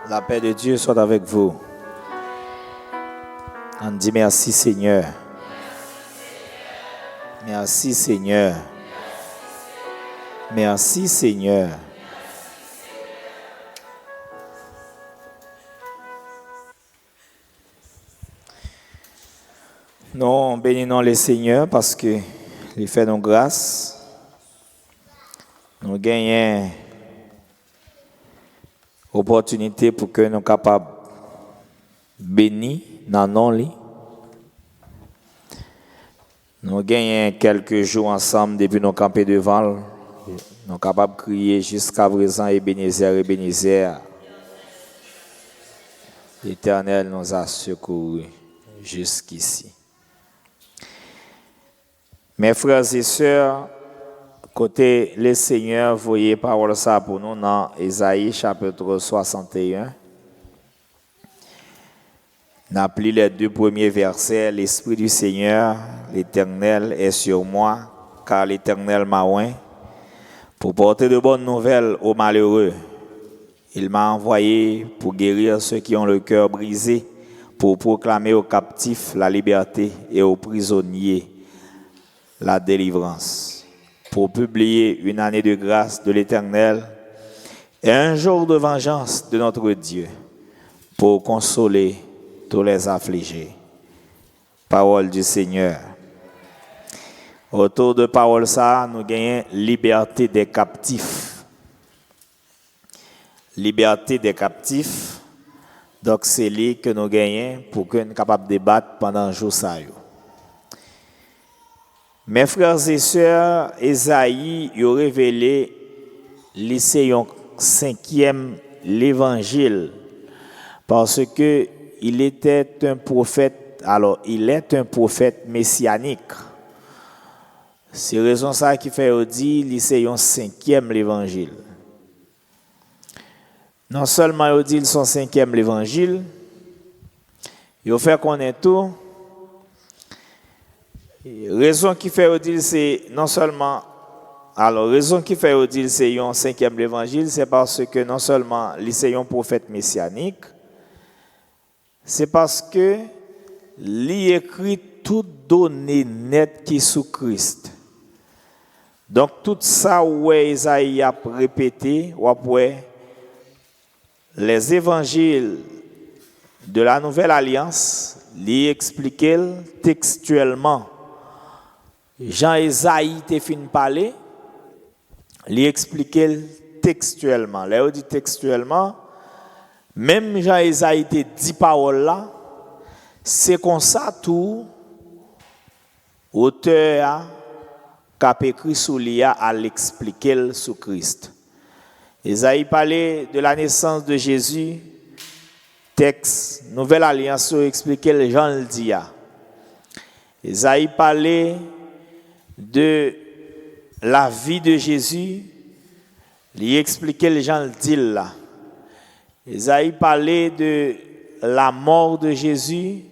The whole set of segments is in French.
La paix de Dieu soit avec vous. On dit merci Seigneur. Merci Seigneur. Merci Seigneur. Nous bénissons le Seigneur parce que il fait nos grâces. Nous gagnons opportunité pour que nous soyons capables de bénir dans nos lits. Nous gagnons quelques jours ensemble depuis nos campés devant. Nous sommes capables de crier jusqu'à présent Ebenezer, Ebenezer. L'Éternel nous a secourus jusqu'ici. Mes frères et sœurs, côté le Seigneur, voyez parole ça pour nous dans Ésaïe chapitre 61. N'appelez les deux premiers versets. L'Esprit du Seigneur, l'Éternel, est sur moi, car l'Éternel m'a oint pour porter de bonnes nouvelles aux malheureux. Il m'a envoyé pour guérir ceux qui ont le cœur brisé, pour proclamer aux captifs la liberté et aux prisonniers la délivrance, pour publier une année de grâce de l'Éternel et un jour de vengeance de notre Dieu, pour consoler tous les affligés. Parole du Seigneur. Autour de parole ça, nous gagnons liberté des captifs. Liberté des captifs. Donc c'est lui que nous gagnons pour que nous soyons capables de débattre pendant un jour ça. Mes frères et sœurs, Ésaïe a révélé le cinquième l'évangile parce que il était un prophète. Alors, il est un prophète messianique. C'est raison ça qui fait dire qu'il un cinquième l'évangile. Non seulement il dit son cinquième l'évangile, il fait connaître tout. Raison qui fait dire c'est non seulement raison qui fait dire c'est un cinquième l'évangile, c'est parce que non seulement c'est un prophète messianique, c'est parce que il écrit toute donnée nette qui est sous Christ. Donc tout ça où Isaïe a répété, ou après les évangiles de la Nouvelle Alliance, il explique textuellement. Jean-Isaïe te fin parler, il explique textuellement. Là, on dit textuellement, même Jean-Isaïe te dit parole là, c'est comme ça tout auteur qui a écrit sous l'IA à l'expliquer sous Christ. Isaïe parlait de la naissance de Jésus, texte, Nouvelle Alliance, expliquer Jean le dit. Isaïe parlait de la vie de Jésus, il expliquait les gens le dit là. Isaïe parlait de la mort de Jésus,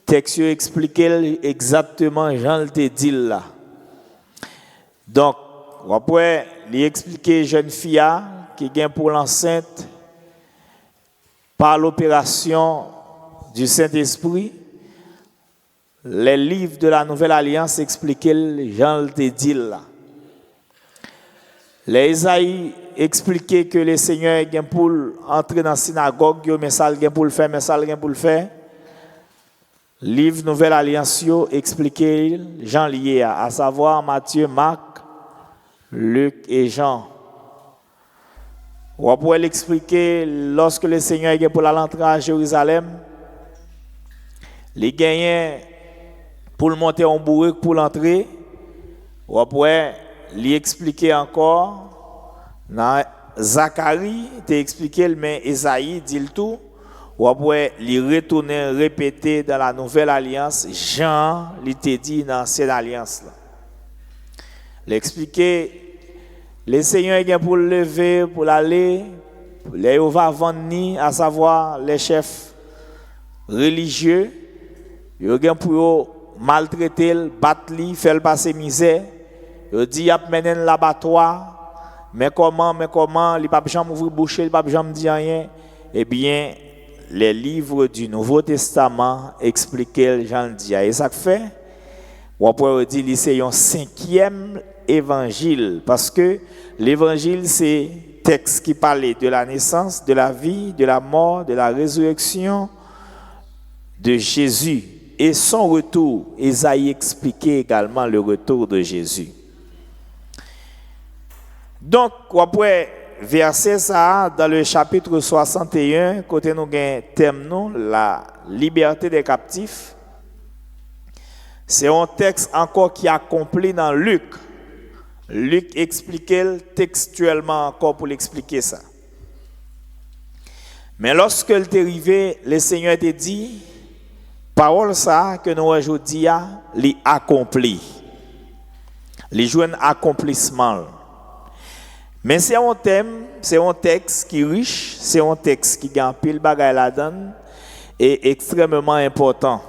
texte expliquait exactement Jean le dit là. Donc après il expliquait jeune fille qui vient pour l'enceinte par l'opération du Saint-Esprit. Les livres de la Nouvelle Alliance expliquaient Jean le dit là. Les Isaïe expliquaient que le Seigneur est pour entrer dans la synagogue, mais ça est pour le faire, mais ça est pour le faire. Livre Nouvelle Alliance expliquait Jean lié à savoir Matthieu, Marc, Luc et Jean. On pourrait l'expliquer lorsque le Seigneur est pour l'entrée à Jérusalem, les gagnants pour le monter en bourrique pour l'entrée, ou après, lui expliquer encore, dans Zacharie, t'ai expliqué, mais Esaïe dit le tout, ou après, lui retourner, répéter dans la Nouvelle Alliance, Jean, lui t'a dit dans l'ancienne alliance. L'expliquer, le Seigneur est pour le lever, pour l'aller, les va vendre, à savoir les chefs religieux, ils ont pour maltraiter, battre, faire passer misère. Il dit, il y a mené l'abattoir, mais comment, il n'a pas jamais ouvert bouche, il n'a pas jamais dit rien. eh bien, les livres du Nouveau Testament expliquent Jean le dit. Et ça fait, on peut dire que c'est un 5e évangile, parce que l'évangile, c'est texte qui parlait de la naissance, de la vie, de la mort, de la résurrection de Jésus et son retour. Ésaïe expliquait également le retour de Jésus. Donc, après verset ça, dans le chapitre 61, côté nous avons thème nous, la liberté des captifs. C'est un texte encore qui est accompli dans Luc. Luc expliquait textuellement encore pour l'expliquer ça. Mais lorsque le est arrivé, le Seigneur te dit, parole ça que nous aujourd'hui a, li accompli. Les joint accomplissement. Mais c'est un thème, c'est un texte qui est riche, c'est un texte qui gagne pile bagaille là-dedans et extrêmement important.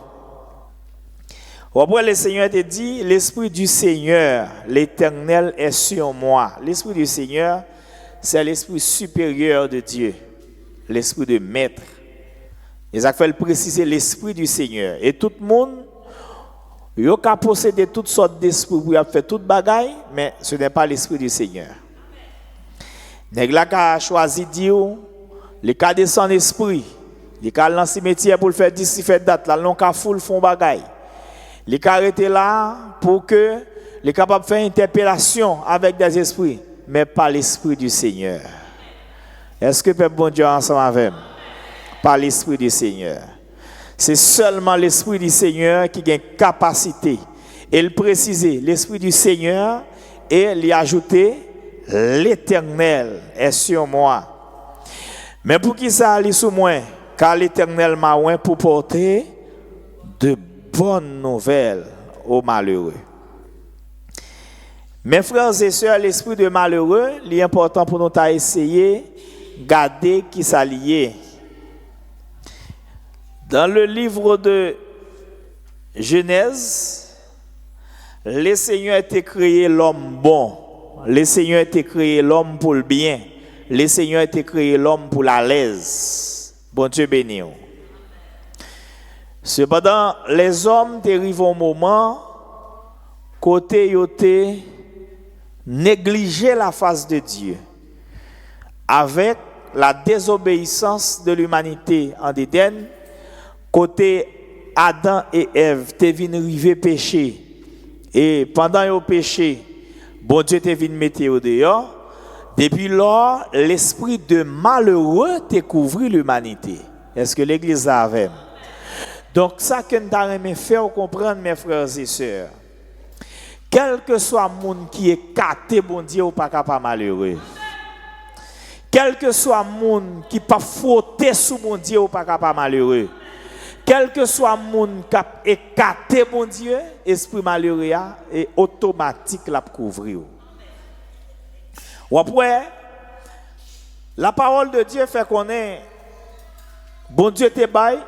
Après, le Seigneur te dit, l'Esprit du Seigneur, l'Éternel est sur moi. L'Esprit du Seigneur, c'est l'Esprit supérieur de Dieu, l'Esprit de Maître. Et ça fait préciser l'Esprit du Seigneur. Et tout le monde, il a possédé toutes sortes d'esprits pour faire toute bagaille, mais ce n'est pas l'Esprit du Seigneur. Nèg la ka choisi dire, le ka descend esprit, le ka dans cimetière pour faire d'ici fait date là, non ka foule font bagaille. Les arrêter là pour que les capables de faire interpellation avec des esprits, mais pas l'esprit du Seigneur. Est-ce que peuple bon Dieu ensemble avec moi? Pas l'esprit du Seigneur. C'est seulement l'esprit du Seigneur qui a une capacité. Et il précisait l'esprit du Seigneur et lui ajouter l'Éternel est sur moi. Mais pour qui ça allait sur moi? Car l'Éternel m'a oint pour porter de bonnes nouvelles aux malheureux. Mes frères et sœurs, l'esprit de malheureux, il est important pour nous essayer de garder qui s'allie. Dans le livre de Genèse, le Seigneur a créé l'homme bon. Le Seigneur a créé l'homme pour le bien. Le Seigneur a créé l'homme pour la l'aise. Bon Dieu béni. Cependant, les hommes arrivent au moment côté yoté négliger la face de Dieu avec la désobéissance de l'humanité en Éden. Côté Adam et Ève te vinn river péché et pendant yo péché, bon Dieu te vinn mettre au dehors. Depuis lors, l'esprit de malheureux te couvrit l'humanité. Est-ce que l'église a avec? Donc ça que nous avons fait comprendre mes frères et sœurs. Quel que soit le monde qui est caté, bon Dieu, ou pas capable malheureux. Quel que soit le monde qui pas fauté sous bon Dieu, ou pas capable malheureux. Quel que soit le monde qui est écarté, bon Dieu, esprit malheureux est automatique la couvrir. Ou après, la parole de Dieu fait qu'on est, bon Dieu te baille,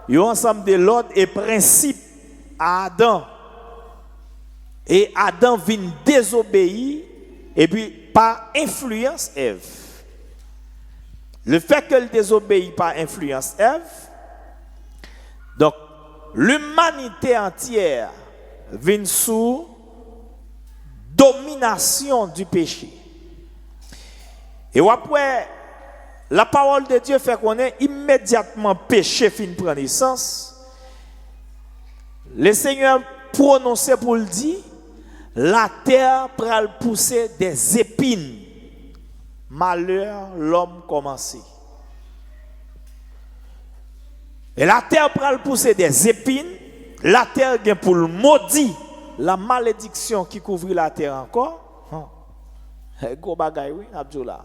il y a ensemble de l'ordre et principe à Adam. Et Adam vient désobéir et puis par influence Ève. Le fait qu'elle désobéit par influence Ève, donc l'humanité entière vient sous domination du péché. Et après, la parole de Dieu fait qu'on est immédiatement péché fin prend naissance. Le Seigneur prononçait pour le dire, la terre pral pousser des épines. Malheur l'homme commencé. Et la terre pral pousser des épines, la terre vient pour le maudit, la malédiction qui couvre la terre encore. Gros bagay oui, Abdoula.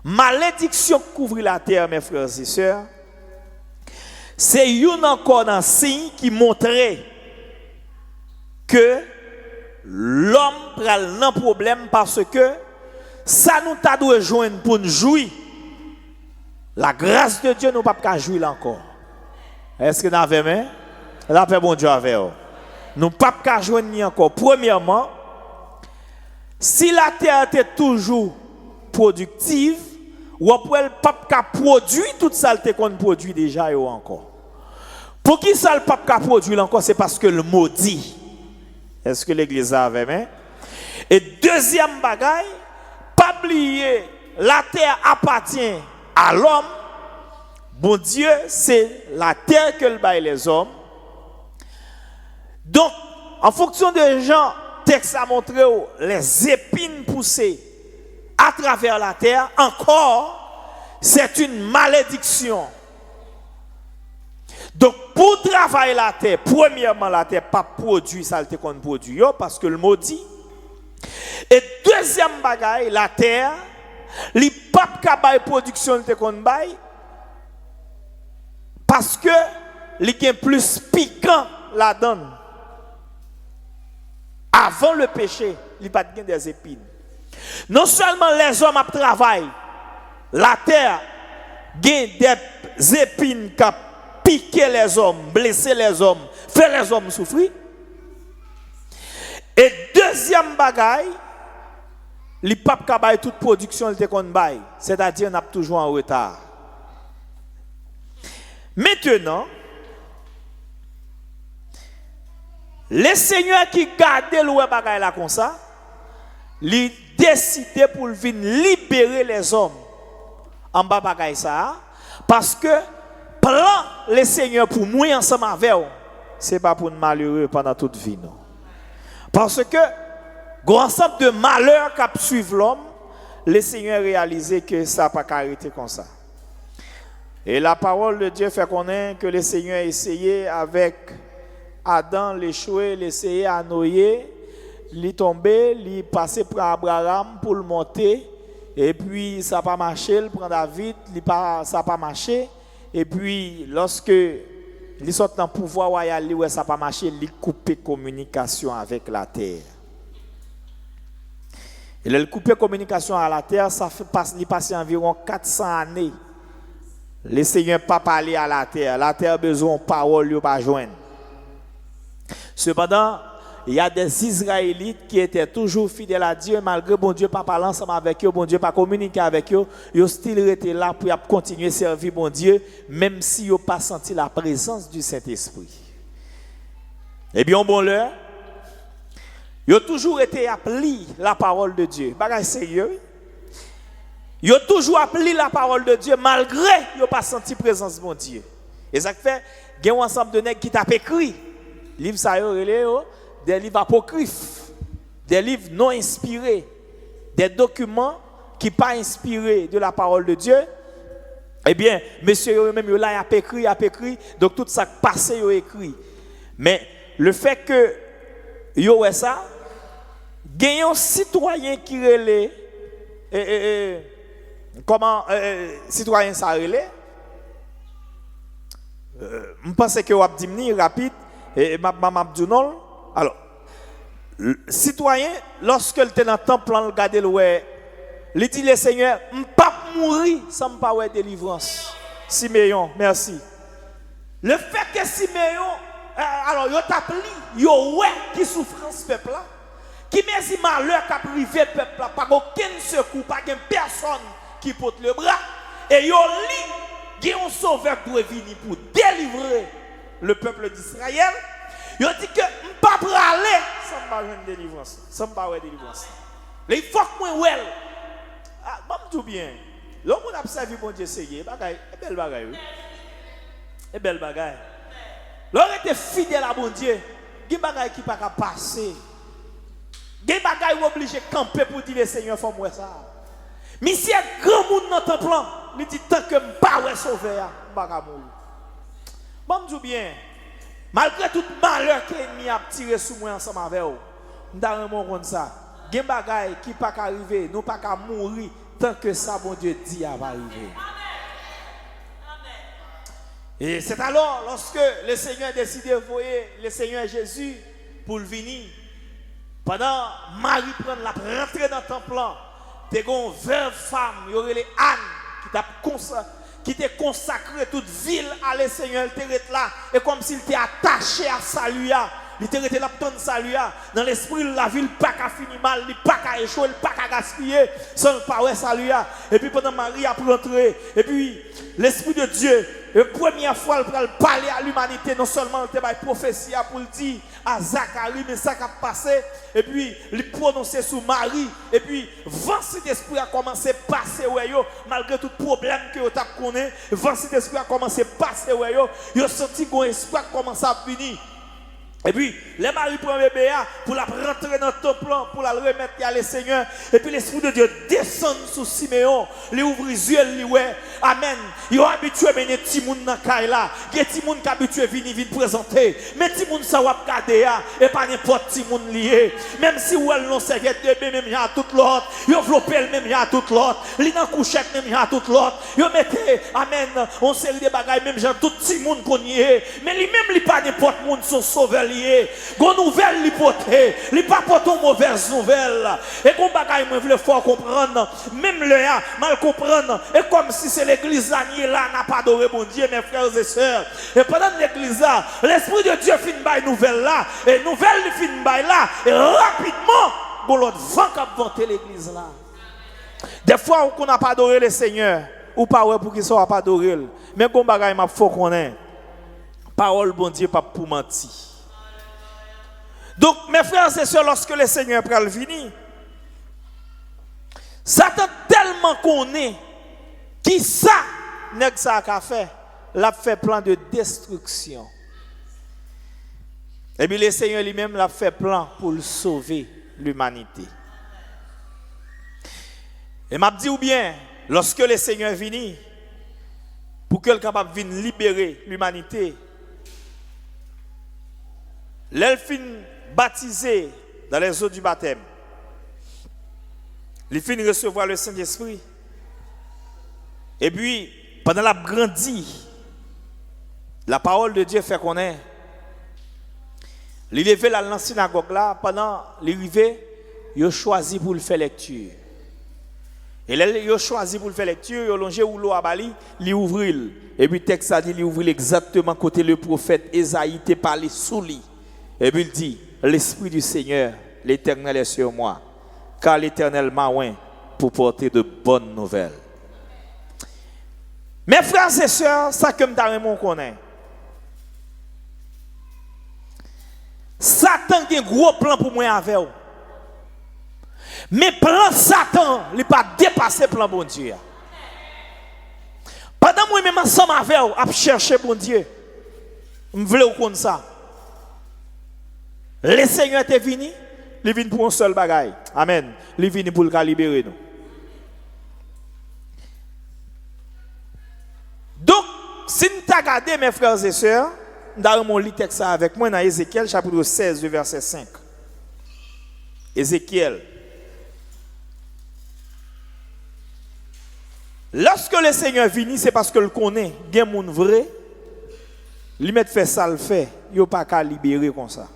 Malédiction qui couvre la terre, mes frères et sœurs, c'est une encore un signe qui montrait que l'homme prend un problème parce que ça nous t'a dû joindre pour nous jouir. La grâce de Dieu nous pas qu'à jouir encore. Est-ce que nous avons aimé? La paix bon Dieu avec vous. Nous pas qu'à joindre encore. Premièrement, si la terre était toujours productive, ou après le pape qui a produit toute ça qu'on produit déjà et encore. Pour qui ça le pape qui a produit encore, c'est parce que le mot dit. Est-ce que l'église a avec moi? Et deuxième bagaille, pas oublier, la terre appartient à l'homme. Bon Dieu, c'est la terre que le bail les hommes. Donc, en fonction de Jean, texte a montré les épines poussées à travers la terre, encore, c'est une malédiction. Donc, pour travailler la terre, premièrement, la terre pas produit ça qu'on produit, parce que le mot dit. Et deuxième bagaille, la terre, les papes qui bail production de qu'on bail, parce que les est plus piquant la donne. Avant le péché, il n'y a pas des épines. Non seulement les hommes travaillent, la terre a des épines qui piquer les hommes, blesser les hommes, faire les hommes souffrir. Et deuxième bagaille, les papes qui baillent toute production de qu'on baille, c'est-à-dire on a toujours en retard. Maintenant, les seigneurs qui gardaient le bagaille là comme ça, ils décidaient pour venir libérer les hommes en bas bagaille ça, parce que plan les seigneurs pour mourir ensemble avec eux, c'est pas pour nous malheureux pendant toute vie non. Parce que grand ensemble de malheurs qui suivent l'homme, les seigneurs réalisaient que ça n'a pas arrêté comme ça. Et la parole de Dieu fait connaître que les seigneurs essayaient avec Adam, l'échoué, l'essayer à Noé, il tombé, il passé par Abraham pour le monter, et puis ça n'a pas marché, il prend David, ça n'a pas marché, et puis lorsque il sort dans le pouvoir royal, ça n'a pas marché, il coupe communication avec la terre. Et il coupe communication à la terre, ça fait passer environ 400 années. Les seigneurs pas parler à la terre a besoin de parole, il pas joindre. Cependant, il y a des Israélites qui étaient toujours fidèles à Dieu, malgré bon Dieu pas parler ensemble avec eux, bon Dieu pas communiquer avec eux, ils ont still été là pour continuer à servir bon Dieu, même si ils n'ont pas senti la présence du Saint-Esprit. Eh bien, bon l'heure, ils ont toujours été appelés la parole de Dieu. Bagay sérieux. Ils ont toujours appelé la parole de Dieu, malgré qu'ils n'ont pas senti la présence de bon Dieu. Et ça fait, il y a un ensemble de nègres qui t'a écrit. Livres ça des livres apocryphes, des livres non inspirés, des documents qui ne sont pas inspirés de la parole de Dieu. Eh bien, monsieur même là a écrit, donc tout ça passé a écrit. Mais le fait que yo ça, gagne un citoyen qui relève comment citoyen ça relève. Je pense que vous avez dit rapide. Et non. Alors, le citoyen, lorsque il était dans le temple, il regardait le ouais, il dit le Seigneur, je ne peux pas mourir sans me pas délivrance. Siméon, merci. Le fait que Siméon, alors, il t'a appelé, il ouais qui souffrance peuple là, qui met si malheur qui a privé peuple là, pas aucun secours, pas personne qui porte le bras, et il y a un sauveur qui doit venir pour délivrer le peuple d'Israël. Il dit que je ne peux pas aller sans pas avoir délivrance. Sans pas avoir délivrance. Il faut que moi ouais. Ah, bon tout bien. L'homme a observé bon Dieu Seigneur, bagaille, belle bagaille. Et belle bagaille. L'homme était fidèle à bon Dieu. Il y a des bagailles qui ne peuvent pas passer. Il y a des bagailles qui sont obligés de camper pour dire le Seigneur faut moi ça. Mais si il y a un grand monde dans ton plan, il dit tant que je ne peux pas sauver, je ne peux pas mourir. Bon tout bien. Malgré tout malheur que l'ennemi a tiré sur moi ensemble avec vous, nous avons comme ça. Il y a des bagailles qui ne peuvent pas arriver, nous ne pouvons pas mourir tant que ça, bon Dieu dit, va arriver. Et c'est alors, lorsque le Seigneur a décidé d'envoyer le Seigneur Jésus pour le venir, pendant Marie prend la rentrée dans le temple, il y a une veuve femme, il y aurait les Anne qui était consacré toute ville à le Seigneur, il était là, et comme s'il était attaché à salut, il était resté là pour salut dans l'esprit la ville pas qu'à finir mal, il pas qu'à échouer, pas qu'à gaspiller, sans pas ouais salut et puis pendant Marie a rentré et puis l'esprit de Dieu la première fois il parler à l'humanité non seulement il a prophétie pour le dire à Zacharie mais ça qui a passé et puis il prononcer sur Marie et puis vent cet esprit a commencé à passer ouais yo malgré tout problème que vous avez connu vent cet esprit a commencé à passer ouais yo senti qu'on esprit a commencé à venir. Et puis, les maris prennent bébé pour la rentrer dans ton plan, pour la remettre à le Seigneur. Et puis, l'Esprit de Dieu descend sur Siméon, les ouvre les yeux, les ouais. Amen. Ils ont habitué à mener Timoun dans le là. Il y a Timoun qui habitué à venir présenter. Mais Timoun, ça va garder, et pas n'importe Timoun lié. Même si ou elle non serviette de bébé, même il y a tout l'autre. Ils ont flopé, même il y a tout l'autre. Ils ont couché, même il y a tout l'autre. Ils ont mettez, amen, on sait des bagailles, même j'ai tout Timoun qu'on y est. Mais lui-même, il pas n'importe monde, son sauveur. Gon nouvelle li pote, li pas pote mauvaise nouvelle. Et qu'on bagaille moi vle fort comprendre, même le mal comprendre. Et comme si c'est l'église là n'a pas adoré bon Dieu mes frères et sœurs. Et pendant l'église là, l'esprit de Dieu fin bail nouvelle là et nouvelle fin bail là et rapidement bon l'autre vent qui vanter l'église là. Des fois on n'a pas adoré le Seigneur ou pas ouais pour qu'il soit pas adoré. Mais qu'on bagaille m'a faut connaître. Parole bon Dieu pas pour mentir. Donc, mes frères et sœurs, lorsque le Seigneur pral venir, Satan tellement connaît qui ça n'est que ça a fait, l'a fait plan de destruction. Et puis le Seigneur lui-même l'a fait plan pour sauver l'humanité. Et m'a dit ou bien, lorsque le Seigneur vient, pour qu'il soit capable de libérer l'humanité, l'elfine baptisé dans les eaux du baptême. Il finit de recevoir le Saint-Esprit. Et puis, pendant la grandie, la parole de Dieu fait connaître. Il levé dans la synagogue là, pendant l'arrivée, il a choisi pour le faire lecture. Et là, il a choisi pour le faire lecture, il a longé ou l'eau à Bali, il ouvre. Et puis, le texte a dit, il ouvre exactement côté le prophète Esaïe te parlé sous lui. Et puis il dit, l'Esprit du Seigneur, l'Éternel est sur moi, car l'Éternel m'a oint pour porter de bonnes nouvelles. Mes frères et sœurs, ça que je connais. Satan a un gros plan pour moi avec vous. Mais plan Satan, il n'a pas dépassé le plan bon Dieu. Pendant moi même ensemble avec vous, à chercher bon Dieu, je veux vous connaître ça. Le Seigneur est venu, il est venu pour un seul bagaille. Amen. Il est venu pour le libérer nous. Donc, si nous regardons mes frères et sœurs, nous allons lire texte avec moi dans Ézéchiel chapitre 16, verset 5. Ézéchiel. Lorsque le Seigneur vient, c'est parce que le connaît, il y a des gens vrais, il met fait ça, le fait, il n'y a pas qu'à libérer comme ça.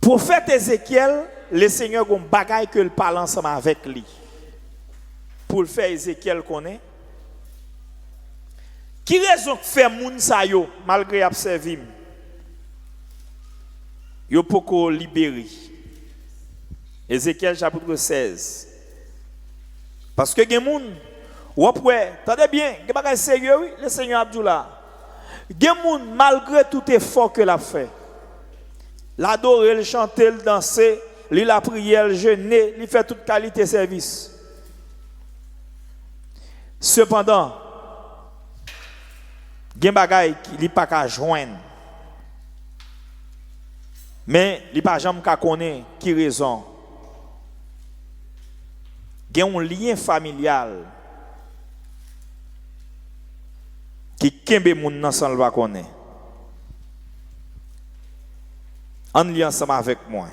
Prophète Ézéchiel, le Seigneur a un bagaille que le parle ensemble avec lui. Pour le faire, Ézéchiel connaît. Qui raison fait moun sa yo malgré observer? Yo poko libérer. Ézéchiel chapitre 16. Parce que gen moun ou après, attendez bien, gen bagaille sérieux oui, le Seigneur Abdoula. Gen moun malgré tout effort que l'a fait. L'adorer, le chanter, le danser, la prière, le jeûner, il fait toute qualité de service. Cependant, il y a des choses qui ne sont pas joindre. Mais il n'y a pas jamais qu'à connaître qui raison. Il y a un lien familial qui kembe moun nan san va connaître. En lien ensemble avec moi.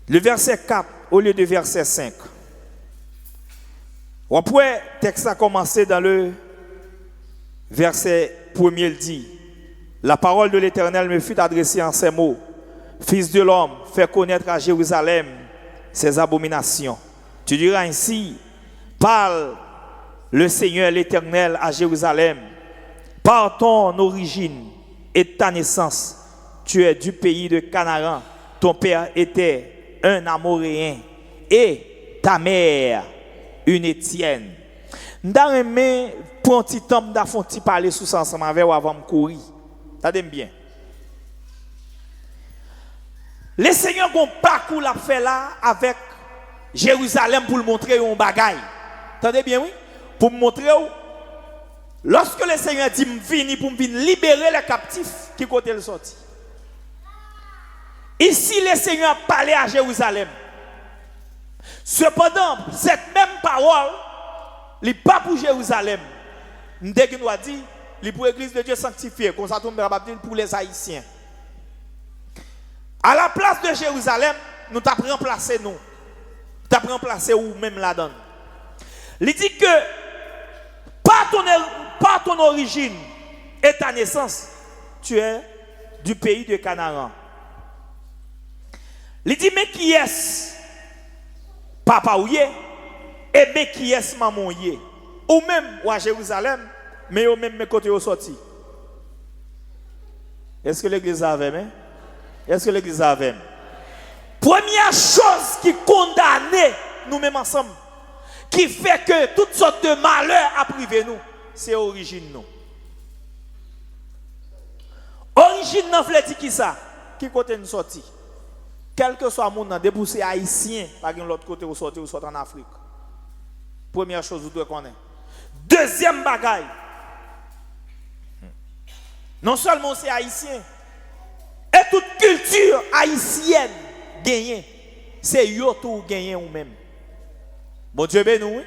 Le verset 4 au lieu de verset 5. Après, le texte a commencé dans le verset 1er, il dit, la parole de l'Éternel me fut adressée en ces mots. Fils de l'homme, fais connaître à Jérusalem ses abominations. Tu diras ainsi, parle le Seigneur l'Éternel à Jérusalem, par ton origine et ta naissance, tu es du pays de Canaan. Ton père était un Amoréen et ta mère une Étienne. Nous aimé pour un petit temps d'afon ti parler sous ça ensemble avec ou avant me courir. Ça t'aime bien. Le Seigneur gon parcours l'a fait là avec Jérusalem pour le montrer un bagaille. Attendez bien oui, pour me montrer lorsque le Seigneur dit me vini pour me libérer les captifs qui côté le sorti. Ici le Seigneur a parlé à Jérusalem. Cependant, cette même parole n'est pas pour Jérusalem. Nous avons dit, c'est pour l'église de Dieu sanctifiée, comme ça, pour les Haïtiens. À la place de Jérusalem, nous t'avons remplacé nous. Nous t'avons remplacé ou même là-dedans. Il dit que par ton origine et ta naissance, tu es du pays de Canaan. Il dit, mais qui est-ce papa ou yé, et mais qui est maman yé, ou même ou à Jérusalem, mais au même côté au sorti. Est-ce que l'église a même? Est-ce que l'église a même? Première chose qui condamne nous-mêmes ensemble, qui fait que toutes sortes de malheurs a privé nous, c'est origine nous. Origine nous veut dire qui ça? Qui côté nous sorti? Quel que soit le monde, déboussé haïtien, par l'autre côté, ou sortir en Afrique. Première chose, vous devez connaître. Deuxième bagaille. Non seulement c'est haïtien, et toute culture haïtienne gagne, c'est yo tout gagné ou même. Bon Dieu béni nous.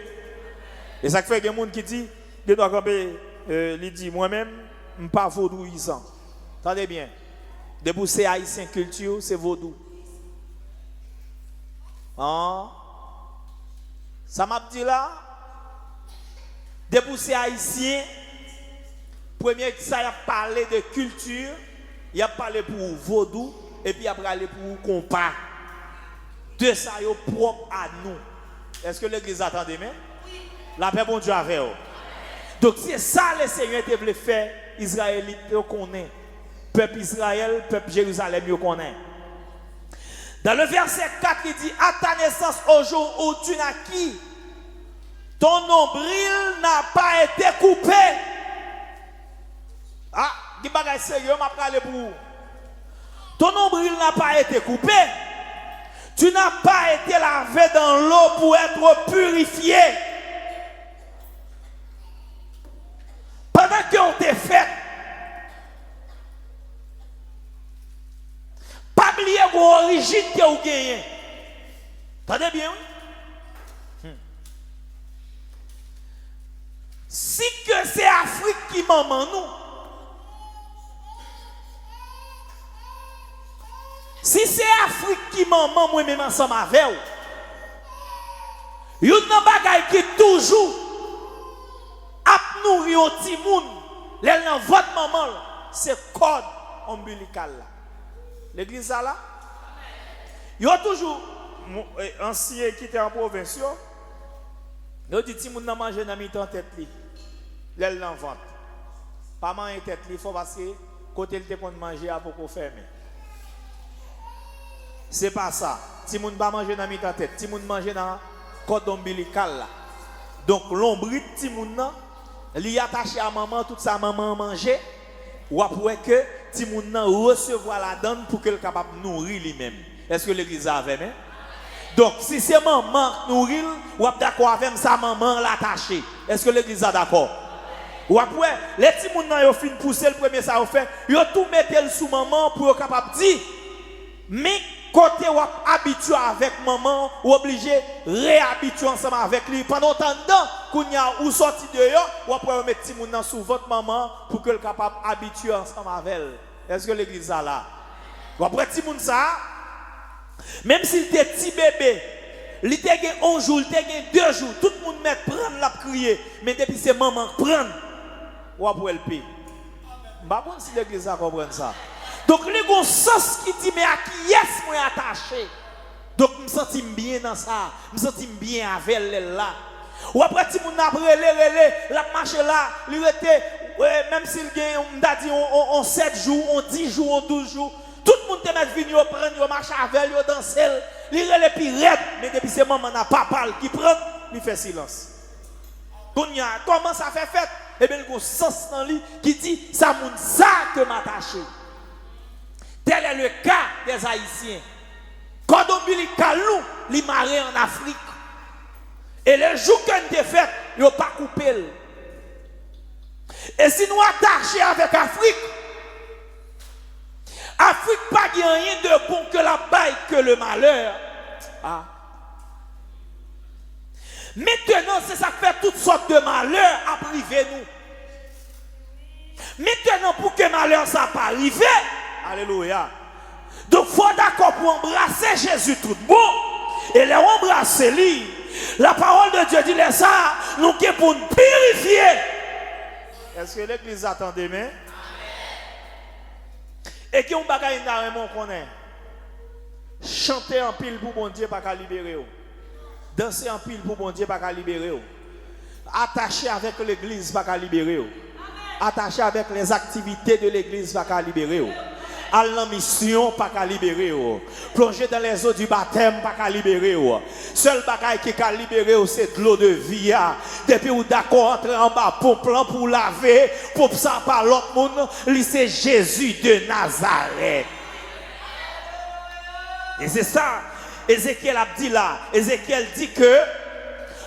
Et ça fait que des gens qui dit, il doit camper, il dit moi-même, je ne suis pas vaudouisant. Attendez bien. Déboussé haïtien culture, c'est vaudou. Hein? Ça m'a dit là, déboussé haïtien, premier ça a parlé de culture, il a parlé pour vaudou, et puis il a parlé pour compas. De ça est propre à nous. Est-ce que l'église attendait même? La paix bon Dieu avec eux. Donc c'est ça le Seigneur te voulait faire, Israélite, yo connaît. Peuple Israël, peuple Jérusalem, yo connaît. Dans le verset 4, il dit, à ta naissance au jour où tu naquis, ton nombril n'a pas été coupé. Ah, dis bagay sérieux, m'a parlé pour vous. Ton nombril n'a pas été coupé. Tu n'as pas été lavé dans l'eau pour être purifié. Pendant qu'on t'est fait, pas oublier l'origine que vous gagnez. Entendez bien, oui? Si que c'est Afrique qui maman nous, si c'est Afrique qui maman moi-même ensemble avec vous, il y a une bagaille qui toujours a nourri au petit monde, dans votre maman, c'est code ombilical. L'église là, il y a toujours ancien qui était en province, il dit que les gens mangent dans mi-temps tête li, l'aile dans ventre. Pas manger tête li, il faut parce que côté il te qu'on manger à beaucoup fermer. C'est pas ça. Si moun pas manger dans mi-temps tête, si moun manger dans corde ombilical là. Donc l'ombrite ti moun nan, li attaché à maman, toute sa maman manger, ou après que ti moun nan recevoir la donne pour qu'elle capable nourrir lui-même. Est-ce que l'église a avec même? Donc si c'est maman nourrir, ou d'accord avec sa maman l'attacher. Est-ce que l'église a d'accord? Ou après les ti moun nan yo fin pousser le premier ça yo fait, yo tout mettre sous maman pour yo capable dire mais côté ou habitué avec maman ou obligé réhabituer ensemble avec lui pendant tant de temps qu'on y a ou sorti de yo ou après mettre ti moun sous votre maman pour que le capable habituer ensemble avec elle. Est-ce que l'église a là? Ou après ti moun ça même s'il était petit bébé, il était 11 jours, il était 2 jours, tout le monde met prendre la crier, mais depuis c'est maman prendre ou après le payer. Pas bon si l'église a comprendre ça. Donc, les gens sens qui dit, mais à qui est-ce que attaché? Donc, je me sens bien dans ça. Je me sens bien avec elle là. Ou après, si moun a relé, la marche là, il était, même s'il gagne, on a dit, on 7 jours, on 10 jours, on 12 jours, tout le monde te met venu, on prend, on marche avec, on danse, il relé puis raide, mais depuis ce moment, on n'a pas parlé, qui prend, il fait silence. Comment ça fait fait? Eh bien, il y a un sens dans lui qui dit, ça moun ça que m'attache. Tel est le cas des Haïtiens. Quand on ombilical nous, les marées en Afrique. Et le jour qu'on te fait, ils n'ont pas coupé. Et si nous attachons avec Afrique, Afrique pas rien de bon que la baille, que le malheur. Ah. Maintenant, c'est ça qui fait toutes sortes de malheurs à priver nous. Maintenant, pour que malheur ça pas arriver, alléluia. Donc, il faut d'accord pour embrasser Jésus tout bon. Et les embrasser lui. La parole de Dieu dit les ça, nous qui pour nous purifier. Est-ce que l'église attend demain? Et qui ont bagaille dans qu'on est. Chanter en pile pour bon Dieu pas qu'à libérer. Danser en pile pour bon Dieu pas qu'à libérer. Attacher avec l'église pas qu'à libérer. Attacher avec les activités de l'église pas qu'à libérer. À la mission, pas qu'à libérer. Plonger dans les eaux du baptême, pas qu'à libérer. Seul bagaille qui qu'à libérer, c'est de l'eau de vie. Depuis où d'accord, entrer en bas, pour plan, pour laver, pour ça par l'autre monde, c'est Jésus de Nazareth. Et c'est ça, Ézéchiel a dit là. Ézéchiel dit que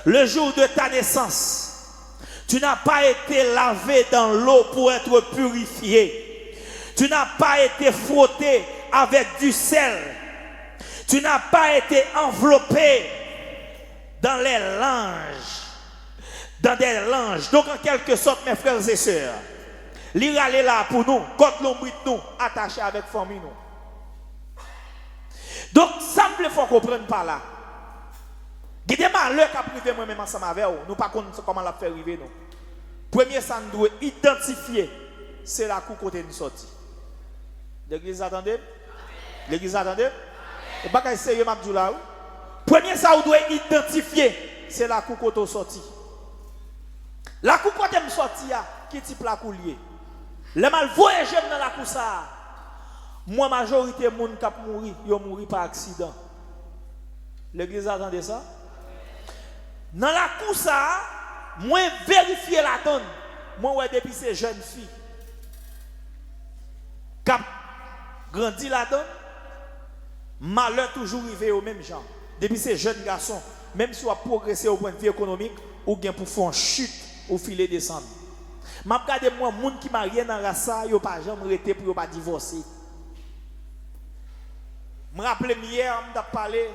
le jour de ta naissance, tu n'as pas été lavé dans l'eau pour être purifié. Tu n'as pas été frotté avec du sel. Tu n'as pas été enveloppé dans les langes. Dans des langes. Donc en quelque sorte, mes frères et sœurs, l'Iral est là pour nous, contre l'ombre de nous, attaché avec famille nous. Donc ça me faut comprendre par là. Il y a des malheurs qui a privé moi-même ensemble avec vous. Nous ne savons pas comment la faire arriver. Premier, ça nous doit identifier. C'est la coup côté nous sorti. L'église attendez? L'église attendez? Et pas qu'à sérieux Mabdoula. Premier, ça vous doit identifier. C'est la coup côté sorti. La coup côté me sorti, qui type la coup lié. Les mal voyageurs dans la coup ça. Moi, majorité de gens qui mourent, ils mourent par accident. L'église attendez ça? Dans la coup ça, moi vérifier la donne. Moi, ouais, depuis ces jeunes filles. Cap grandi là-dedans, malheur toujours arrivé au même genre. Depuis ces jeunes garçons, même si on a progressé au point de vue économique, ou bien pour faire une chute au filet descendre. Je regarde moi, les gens qui marient dans la race, ils n'ont pas jamais arrêté pour ne pas divorcer. Je me rappelle hier, je me parlé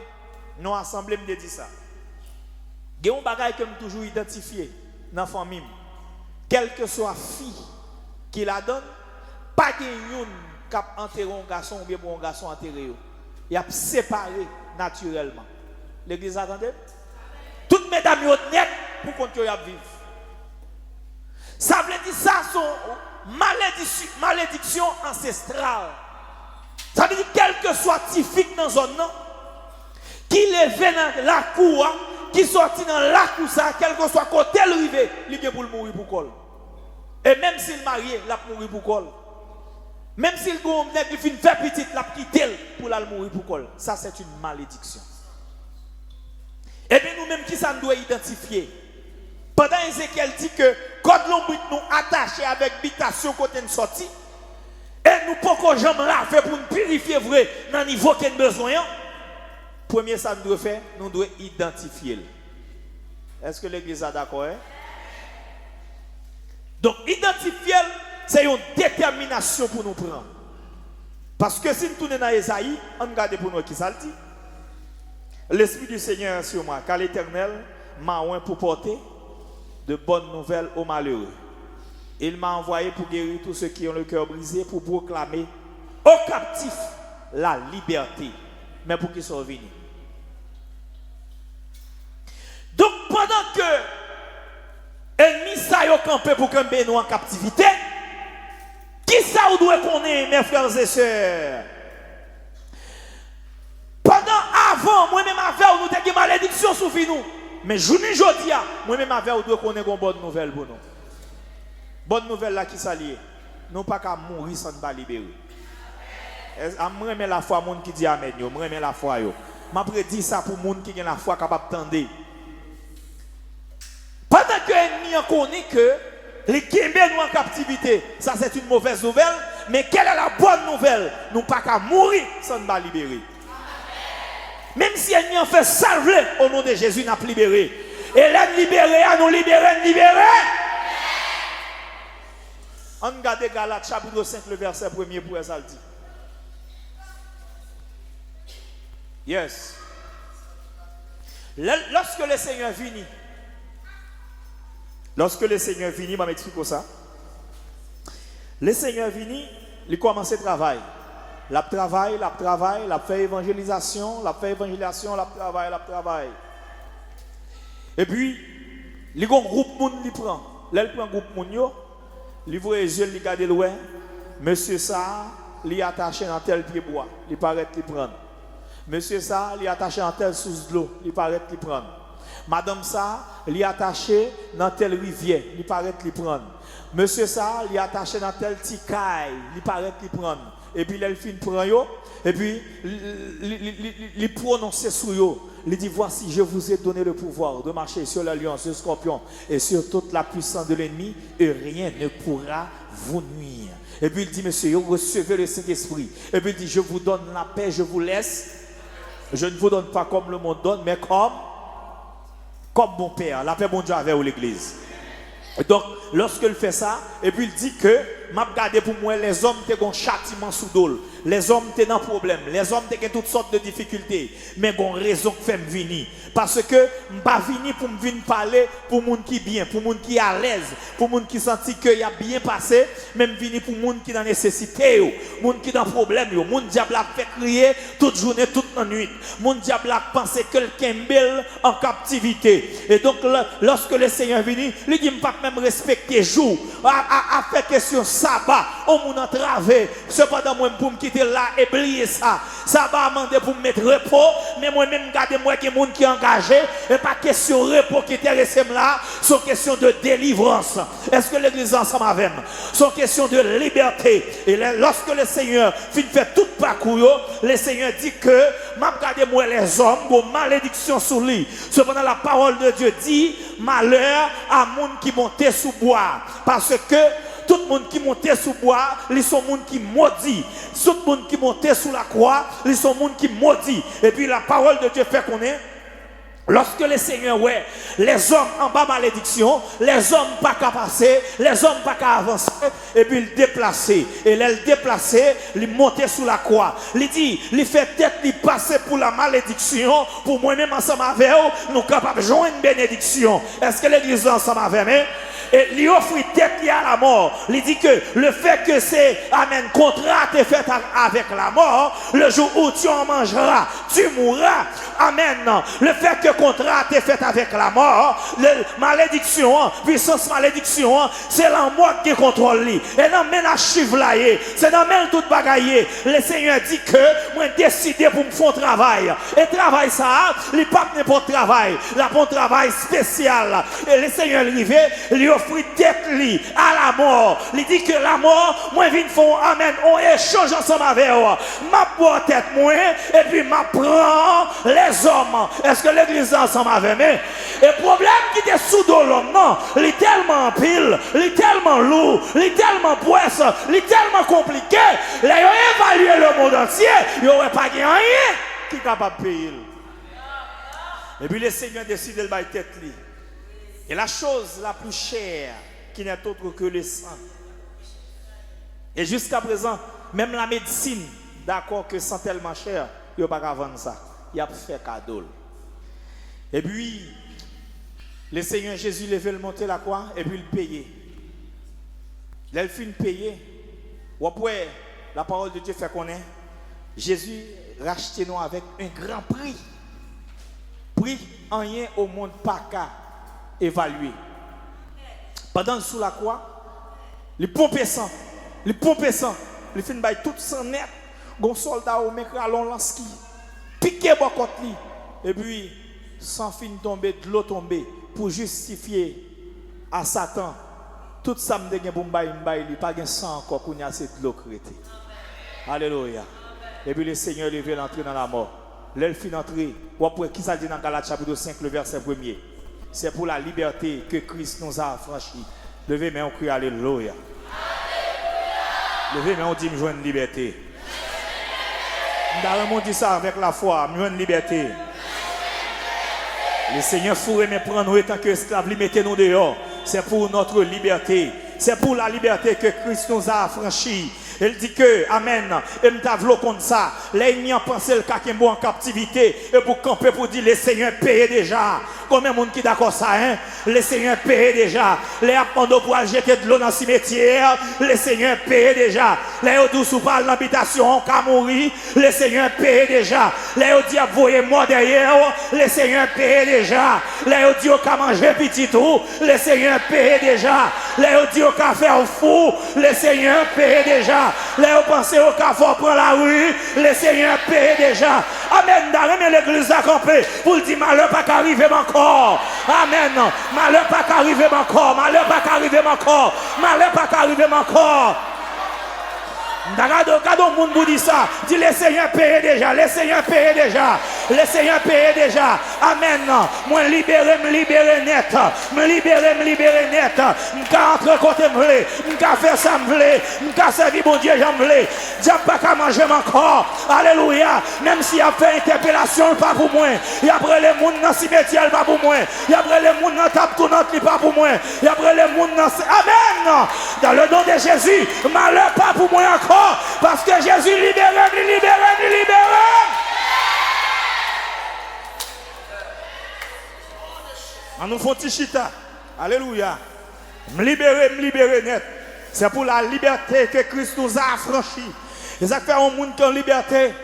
dans l'assemblée, je me dit ça. Il y a un bagage que je toujours identifié dans la famille. Quelle que soit la fille qui la donne, pas de yon qui a enterré un garçon ou bien un garçon enterré. Il a séparé naturellement. L'église attendez? Toutes mesdames sont nettes pour continuer à vivre. Ça veut dire ça, son malédiction ancestrale. Ça veut dire quel que soit typique dans zone qui lève dans la cour, qui sortit dans la cour, quel que soit côté arrivé, il est pour mourir pour col. Et même s'il marié, il a mourir pour col. Même s'il fait petite, il a quitté pour la mourir pour col. Ça, c'est une malédiction. Et bien nous-mêmes, qui ça nous doit identifier? Pendant Ézéchiel dit que quand l'ombre nous attaché avec habitation côté de sortie, et nous pouvons jamais laver pour nous purifier vrai dans le niveau qu'il y a besoin. Premier, ça nous doit faire, nous devons identifier. Est-ce que l'église est d'accord? Donc, identifier, c'est une détermination pour nous prendre. Parce que si nous tournons dans Esaïe, on regarde pour nous qui ça dit. L'Esprit du Seigneur est sur moi, car l'Éternel m'a oint pour porter de bonnes nouvelles aux malheureux. Il m'a envoyé pour guérir tous ceux qui ont le cœur brisé, pour proclamer aux captifs la liberté, mais pour qu'ils soient venus. Donc pendant que l'ennemi ça y campé pour camper nous en captivité, qui ça vous doit connaître, mes frères et sœurs? Pendant avant, moi-même avant, nous avons une malédiction sur nous. Mais journée jodi a, moi-même avec ou doit connaître une bonne nouvelle pour nous. Bonne nouvelle là qui s'allie. Nous pas qu'à mourir sans pas libérer. Moi mais la foi monde qui dit amen yo, moi mais la foi yo. M'a prédit ça pour monde qui a la foi capable tendre. Pendant que l'ennemi connaît que les Kembe nous en captivité, ça c'est une mauvaise nouvelle, mais quelle est la bonne nouvelle? Nous pas qu'à mourir sans nous libérer. Même si l'ennemi en fait salver au nom de Jésus, n'a pas libéré. Et l'ennemi libéré, à nous libérer. On regarde Galates chapitre 5, le verset 1er pour ça le dit. Yes. Lorsque le Seigneur vient, je vais m'expliquer ça. Le Seigneur vient, il commence le travail. La travail, la fait évangélisation, la travail. Et puis, il y a un groupe de monde qui prend. Là, il prend un groupe de monde, il voit les yeux, il regarde loin. Monsieur ça, il est attaché dans tel pied bois, il paraît qu'il prend. Monsieur ça, il est attaché dans tel sous de l'eau, il paraît qu'il prend. Madame ça, il est attaché dans telle rivière, il paraît qu'il prend. Monsieur ça, il est attaché dans tel petit caille, il paraît qu'il prend. Et puis il fin prend yo, et puis il prononce sur yo. Il dit voici je vous ai donné le pouvoir de marcher sur la lion, sur le scorpion et sur toute la puissance de l'ennemi et rien ne pourra vous nuire. Et puis il dit monsieur, recevez le Saint-Esprit. Et puis il dit je vous donne la paix, je vous laisse. Je ne vous donne pas comme le monde donne, mais comme mon Père. La paix bon Dieu avec l'église. Donc, lorsqu'il fait ça, et puis il dit que, m'a regardé pour moi, les hommes ont un châtiment sous dol. Les hommes ont un problème. Les hommes ont toutes sortes de difficultés. Mais bon, raison que fait me venir. Parce que je ne pas venir pour me venir parler pour les gens qui bien, pour les gens qui à l'aise, pour les gens qui sentent qu'il y a bien passé, même venir pour les gens qui ont nécessité, les gens qui ont problème, les gens diable a fait crier toute journée, toute la nuit. Les gens diable a pensé que quelqu'un belle en captivité. Et donc, lorsque le Seigneur vient, il dit pas même respecter jour, à faire question sabbat, on m'a entravé. Cependant, moi, pour me quitter là et oublier ça, ça va demander pour me mettre repos, mais moi-même, regardez-moi qui est monde qui est engagé, et pas question de repos qui intéresse là, c'est question de délivrance. Est-ce que l'église ensemble avec moi? C'est question de liberté. Et lorsque le Seigneur fait tout parcours, le Seigneur dit que, regardez-moi les hommes, bon malédiction sur lui. Cependant, la parole de Dieu dit, malheur à monde qui monte sous bois. Parce que tout le monde qui montait sous bois, ils sont monde qui maudit. Tout le monde qui montait sous la croix, ils sont monde qui maudit. Et puis la parole de Dieu fait qu'on est. Lorsque le Seigneur, ouais, les hommes en bas malédiction, les hommes pas qu'à passer, les hommes pas qu'à avancer, et puis il déplacer. Et là, il déplacer, il monter sous la croix. Il dit, il fait tête, il passer pour la malédiction, pour moi-même ensemble avec eux, nous capables de joindre une bénédiction. Est-ce que l'église ensemble avec moi? Et lui offre tête à la mort. Il dit que le fait que c'est, amen, contrat est fait avec la mort, le jour où tu en mangeras, tu mourras. Amen. Le fait que contrat est fait avec la mort, malédiction, puissance malédiction, c'est la mort qui contrôle lui. Et non, mais la chiffre là, c'est dans même tout bagaille. Le Seigneur dit que moi décidé pour me faire travail. Et travail ça, il pas n'importe travail. La bon travail spécial. Et le Seigneur lui offre tête li à la mort. Il dit que la mort, moi vinn font amen, on échange ensemble avec eux. Ma boire tête moi et puis ma prend les hommes. Est-ce que l'église ensemble avec moi? Et le problème qui est sous de l'homme, non, il est tellement pile, il est tellement lourd, il est tellement poisse, il est tellement compliqué. Là, ils ont évalué le monde entier, ils n'auraient pas gagné rien qui est capable de payer. Et puis le Seigneur décide de le bailler tête li. Et la chose la plus chère qui n'est autre que le sang. Et jusqu'à présent, même la médecine, d'accord que c'est tellement cher, il n'y a pas qu'à vendre ça. Il a fait cadeau. Et puis, le Seigneur Jésus levait le monter la croix et puis il payait. Il fin payer. Ou après, la parole de Dieu fait qu'on est. Jésus rachetait nous avec un grand prix. Prix en rien au monde pas qu'à évaluer. Pendant sous la croix, les pompes sang, les fin bail tout sang net, gon soldat au mec allon lanski, piqué bokot li et puis sans fin tomber, de l'eau tomber, pour justifier à Satan, tout ça me dégaine pour me pas de sang encore, qu'on y a cette l'eau crétée. Alléluia. Et puis le Seigneur levé l'entrée dans la mort. L'elfine entrée, ou après qui ça dit dans Galates chapitre 5, le verset 1er. C'est pour la liberté que Christ nous a affranchis. Levez main, on crie Alléluia. Levez main, on dit, je veux une liberté. Nous dit ça avec la foi, je veux une liberté. Le Seigneur fourrait mais prendre nous tant qu'esclaves, lui mettez nous dehors. C'est pour notre liberté. C'est pour la liberté que Christ nous a affranchis. Il dit que, Amen, et m'tavlo contre ça, les gens pensent le cas qui est en captivité, et pour camper pour dire, le Seigneur paye déjà. Combien de monde qui d'accord ça, hein? Le Seigneur paye déjà. Les appendos pour jeter de l'eau dans le cimetière, le Seigneur paye déjà. Les douce ou pas l'habitation, on va mourir, le Seigneur paye déjà. Les dit, voyez-moi derrière, le Seigneur paye déjà. Les dit, on va manger petit tout, le Seigneur paye déjà. Les dit, on va faire fou, le Seigneur paye déjà. Là, vous pensez au cas pour prendre la rue, le Seigneur paye déjà. Amen. D'ailleurs, l'église a campé pour le dire malheur pas qu'arriver encore. Amen. Malheur pas qu'arriver encore. Malheur pas qu'arriver encore. Malheur pas qu'arriver encore. Quand on vous dit ça, dit le Seigneur paye déjà, le Seigneur paye déjà, le Seigneur paye déjà. Amen. Moi libéré, me libérer net, me libérer net. M'ka entre côté m'vle, m'ka faire ça m'vle, m'ka servir bon Dieu j'en m'vle. Diable pas qu'à manger encore. Alléluia. Même s'il a fait interpellation pas pour moi. Et après les monde dans cimetière pas pour moi. Et après les monde dans table tournante pas pour moi. Et après les monde dans Amen. Dans le nom de Jésus, malheur pas pour moi encore. Parce que Jésus libère. On nous fait tichita. Alléluia. Me libérer net. C'est pour la liberté que Christ nous a affranchis. Et ça fait un monde qui est en liberté.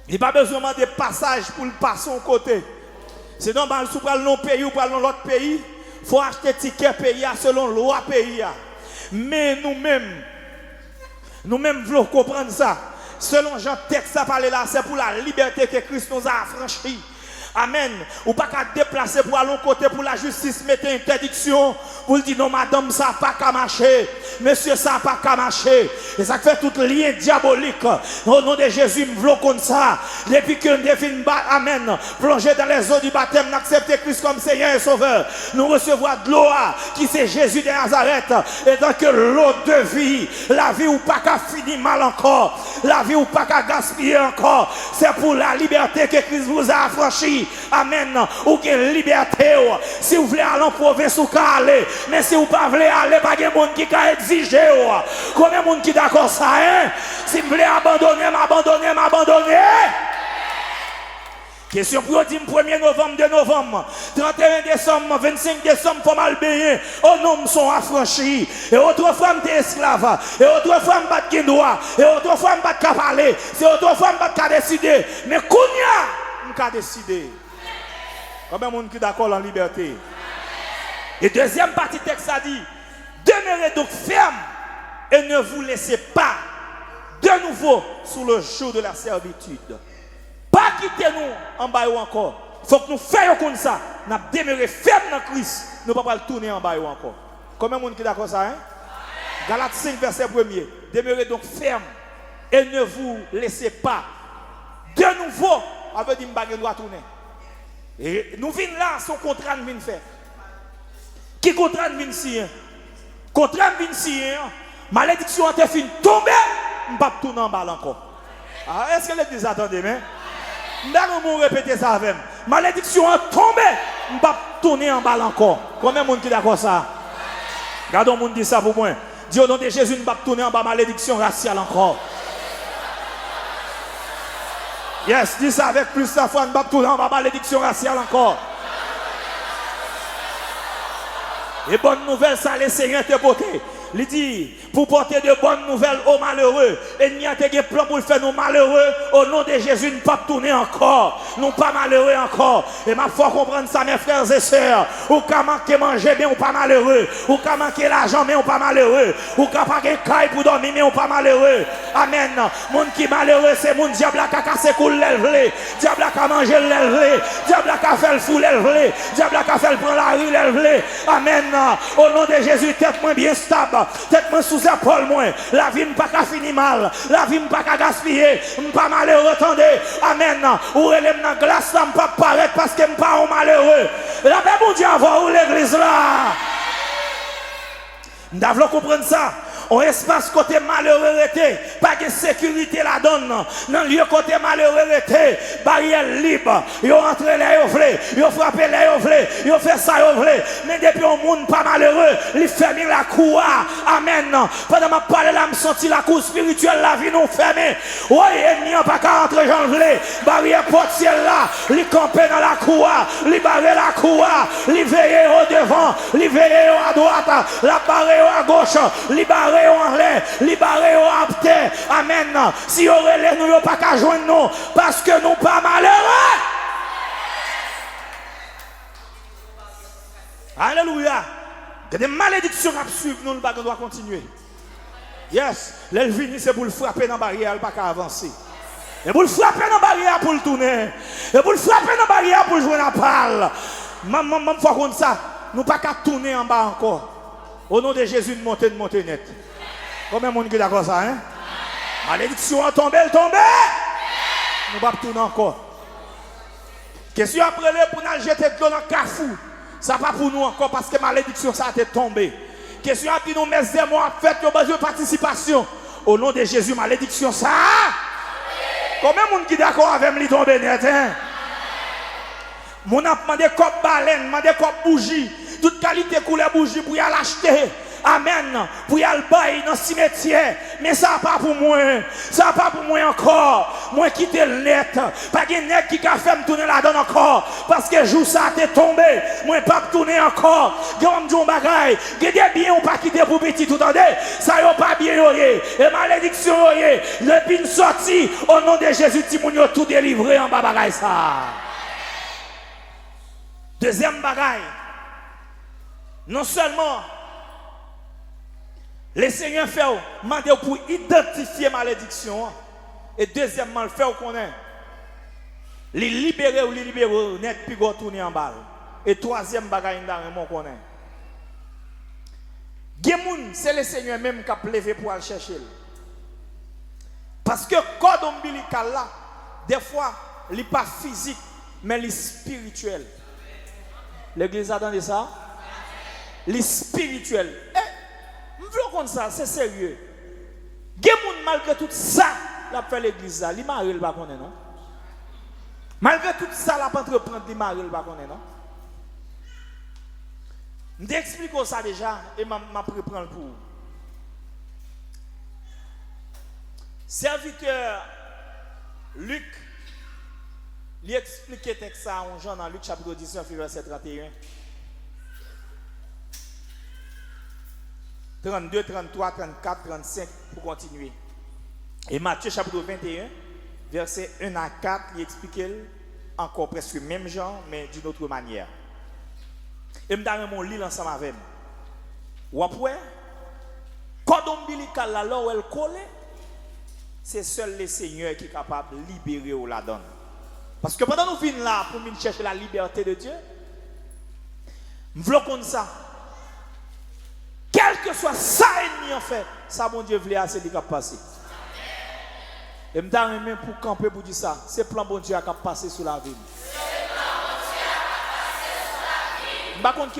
Il n'y a pas besoin de passage pour le passer au côté. C'est normal, si vous prenez un pays ou prenez l'autre pays, il faut acheter ticket pays selon la loi pays. Mais nous-mêmes voulons comprendre ça. Selon Jean texte ça parle là, c'est pour la liberté que Christ nous a affranchis. Amen. Ou pas qu'à déplacer pour aller côté pour la justice, mettre interdiction pour dire non madame ça n'a pas qu'à marcher, monsieur ça n'a pas qu'à marcher. Et ça fait tout lien diabolique. Au nom de Jésus, nous voulons comme ça. Depuis que nous définissons, amen, plonger dans les eaux du baptême, n'accepter Christ comme Seigneur et Sauveur. Nous recevons de l'eau qui c'est Jésus de Nazareth. Et donc que l'eau de vie, la vie ou pas qu'à finir mal encore, la vie ou pas qu'à gaspiller encore, c'est pour la liberté que Christ vous a affranchi. Amen. Ou que liberté. Si vous voulez aller en province, vous pouvez aller. Mais si vous ne voulez pas aller, pas de monde qui a exigé. Combien de monde qui d'accord ça, hein? Si vous voulez m'abandonner. Question pour dire 1er novembre, 2 novembre, 31 décembre, 25 décembre, il faut mal baigner. Oh non, nous sommes affranchis. Et autrefois, nous sommes esclaves. Et autrefois, nous sommes qui doit. Et autrefois, nous sommes parler. C'est autrefois, nous sommes décider. Mais Kounia, nous sommes décider. Combien de monde qui est d'accord en liberté? Et deuxième partie du texte a dit, demeurez donc ferme et ne vous laissez pas de nouveau sous le joug de la servitude. Pas quitter nous en bas ou encore. Il faut que nous fassions comme ça. Nous demeurons fermes dans Christ. Nous ne pouvons pas tourner en bas ou encore. Combien de monde qui est d'accord ça, hein? Galates 5, verset 1er. Demeurez donc ferme et ne vous laissez pas de nouveau. Avec dit que nous doit tourner. Et nous venons là, son contrat nous vient faire. Qui contrat nous vient signer? Contrat nous vient signer. Malédiction a fini tomber, nous ne pouvons pas tourner en bas encore. Est-ce que l'église attendez, mais? Nous répéter ça avec. Malédiction a tombé, nous ne pouvons pas tourner en bas encore. Combien de monde qui est d'accord ça? Regardons le monde dit ça pour moi. Dis au nom de Jésus, nous ne pouvons pas tourner en bas malédiction raciale encore. Yes, dis ça avec plus de foi, nous ne pouvons pas tourner en bas malédiction raciale encore. Et bonne nouvelle, ça, le Seigneur te porté. Il dit, pour porter de bonnes nouvelles aux malheureux. Ennemi a des plans pour faire nous malheureux. Au nom de Jésus, nous ne pas tourner encore. Nous pas malheureux encore. Et ma foi comprendre ça, mes frères et sœurs. Ou qu'à manquer manger, mais on pas malheureux. Ou qu'à manquer l'argent, mais on pas malheureux. Ou qu'à pas de caille pour dormir, mais on pas malheureux. Amen. Monde qui malheureux, c'est mon diable qui a cassé coule l'élevée. Diable qui a mangé l'élevée. Diable qui a fait le fou l'élevée. Diable qui a fait le prendre la rue l'élevée. Amen. Au nom de Jésus, tête moi bien stable. Tête moi sous épaule moi. La vie n'a pas qu'à finir mal. La vie n'a pas qu'à gaspiller. Pas malheureux, attendez. Amen. Ou elle est dans glace là, pas paraître parce que pas malheureux. La paix mon Dieu avoir où l'église là. Nous devons comprendre ça. On espace côté malheureux était, pas de sécurité la donne. Dans le lieu côté malheureux était, barrière libre. Ils ont entré là, ils ont frappé là, ils ont fait ça, mais depuis un monde pas malheureux, ils ferment la cour. Amen. Pendant que je parle là, je sens la cour spirituelle, la vie nous fermée. Oui, il n'y a pas qu'à entrer, j'en veux. Barrière portière là, ils camper dans la cour, ils barrer la cour, ils veiller au devant, ils veiller à droite, la barrer à gauche, ils barrer en l'air, libéré au apte. Amen. Si on relève, nous n'avons pas qu'à joindre nous, parce que nous pas malheureux. Alléluia. Il y a des malédictions qui suivent nous, nous doit continuer. Yes. L'elvini, c'est pour le frapper dans la barrière, il pas qu'à avancer. Et pour le frapper dans la barrière, pour le tourner. Et pour le frapper dans la barrière, pour jouer la balle. Même fois comme ça, nous pas qu'à tourner en bas encore. Au nom de Jésus, de monter net. Combien de monde qui est d'accord ça, hein? Malédiction a tombé, elle tombe. Nous ne pouvons pas tourner encore. Question après pour nous jeter de l'eau dans le carrefour. Ça pas pour nous encore parce que malédiction ça a été tombé. Question après nous, mes amis, faites le besoin de participation. Au nom de Jésus, malédiction ça. Combien de monde qui est d'accord avec lui tomber net, hein? Mon a demandé comme baleine, demandé comme bougie. Toute qualité couleur bougie pour y aller acheter. Amen. Pour y aller bailler dans le cimetière. Mais ça pas pour moi. Ça pas pour moi encore. Moi quitter le net. Pas de net qui a fait me tourner là-dedans encore. Parce que jour ça a tombé. Moi pas tourner encore. Comme John Bagay. Gardez bien ou pas quitter pour petit tout entendez. Ça y pas bien yoye. Et malédiction yoye. Le pin sorti. Au nom de Jésus, Timounio tout délivré en bas bagay ça. Deuxième bagaille. Non seulement le Seigneur fait demander pour identifier malédiction. Et deuxièmement, le fait qu'on est. Les libérer ou les libérer net puis go tourner en balle. Et troisième bagaille dans qu'on est. Gemoun, c'est le Seigneur même qui a levé pour aller chercher. Parce que code ombilical là, des fois, il n'est pas physique, mais il est spirituel. L'église a entendu ça? Les spirituels. Je veux comme ça, c'est sérieux. Gemoun, malgré tout ça, la fait l'église là, il marie le pas connaît non? Malgré tout ça, la entreprendre, il marie le pas connaît non? Je t'explique ça déjà et m'a prendre pour. Serviteur Luc, lui explique texte ça en Jean dans Luc chapitre 19 verset 31. 32, 33, 34, 35 pour continuer. Et Matthieu chapitre 21, verset 1 à 4, il explique encore presque le même genre, mais d'une autre manière. Et je vais mon lit ensemble avec vous. Ou après, code ombilical là où elle colle, c'est seul le Seigneur qui est capable de libérer ou la donne. Parce que pendant que nous venons là pour nous chercher la liberté de Dieu, nous voulons comme ça. Quel que soit ça ennemi en fait, ça mon Dieu voulait assez de passer. Et je me pour camper pour dire ça, c'est plan bon Dieu qui a passé sous la vie. Par contre,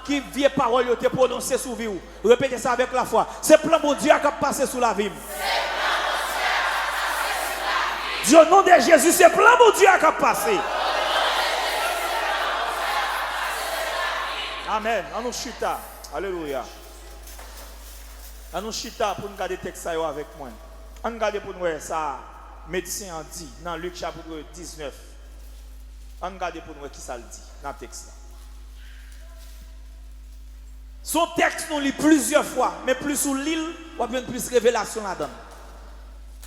qui vieille parole a été prononcée sous vie. Répétez ça avec la foi. C'est plan bon Dieu qui a passé sous la vie. Dis au nom de Jésus, c'est plan bon Dieu qui a passé. Amen. On nous chita. Alléluia. On nous chita pour nous garder le texte avec moi. On regarde pour nous ça, médecin en dit dans Luc chapitre 19. On regarde pour nous qui ça le dit dans le texte là. Son texte nous lit plusieurs fois, mais plus sous l'île, on a plus de révélation là-dedans.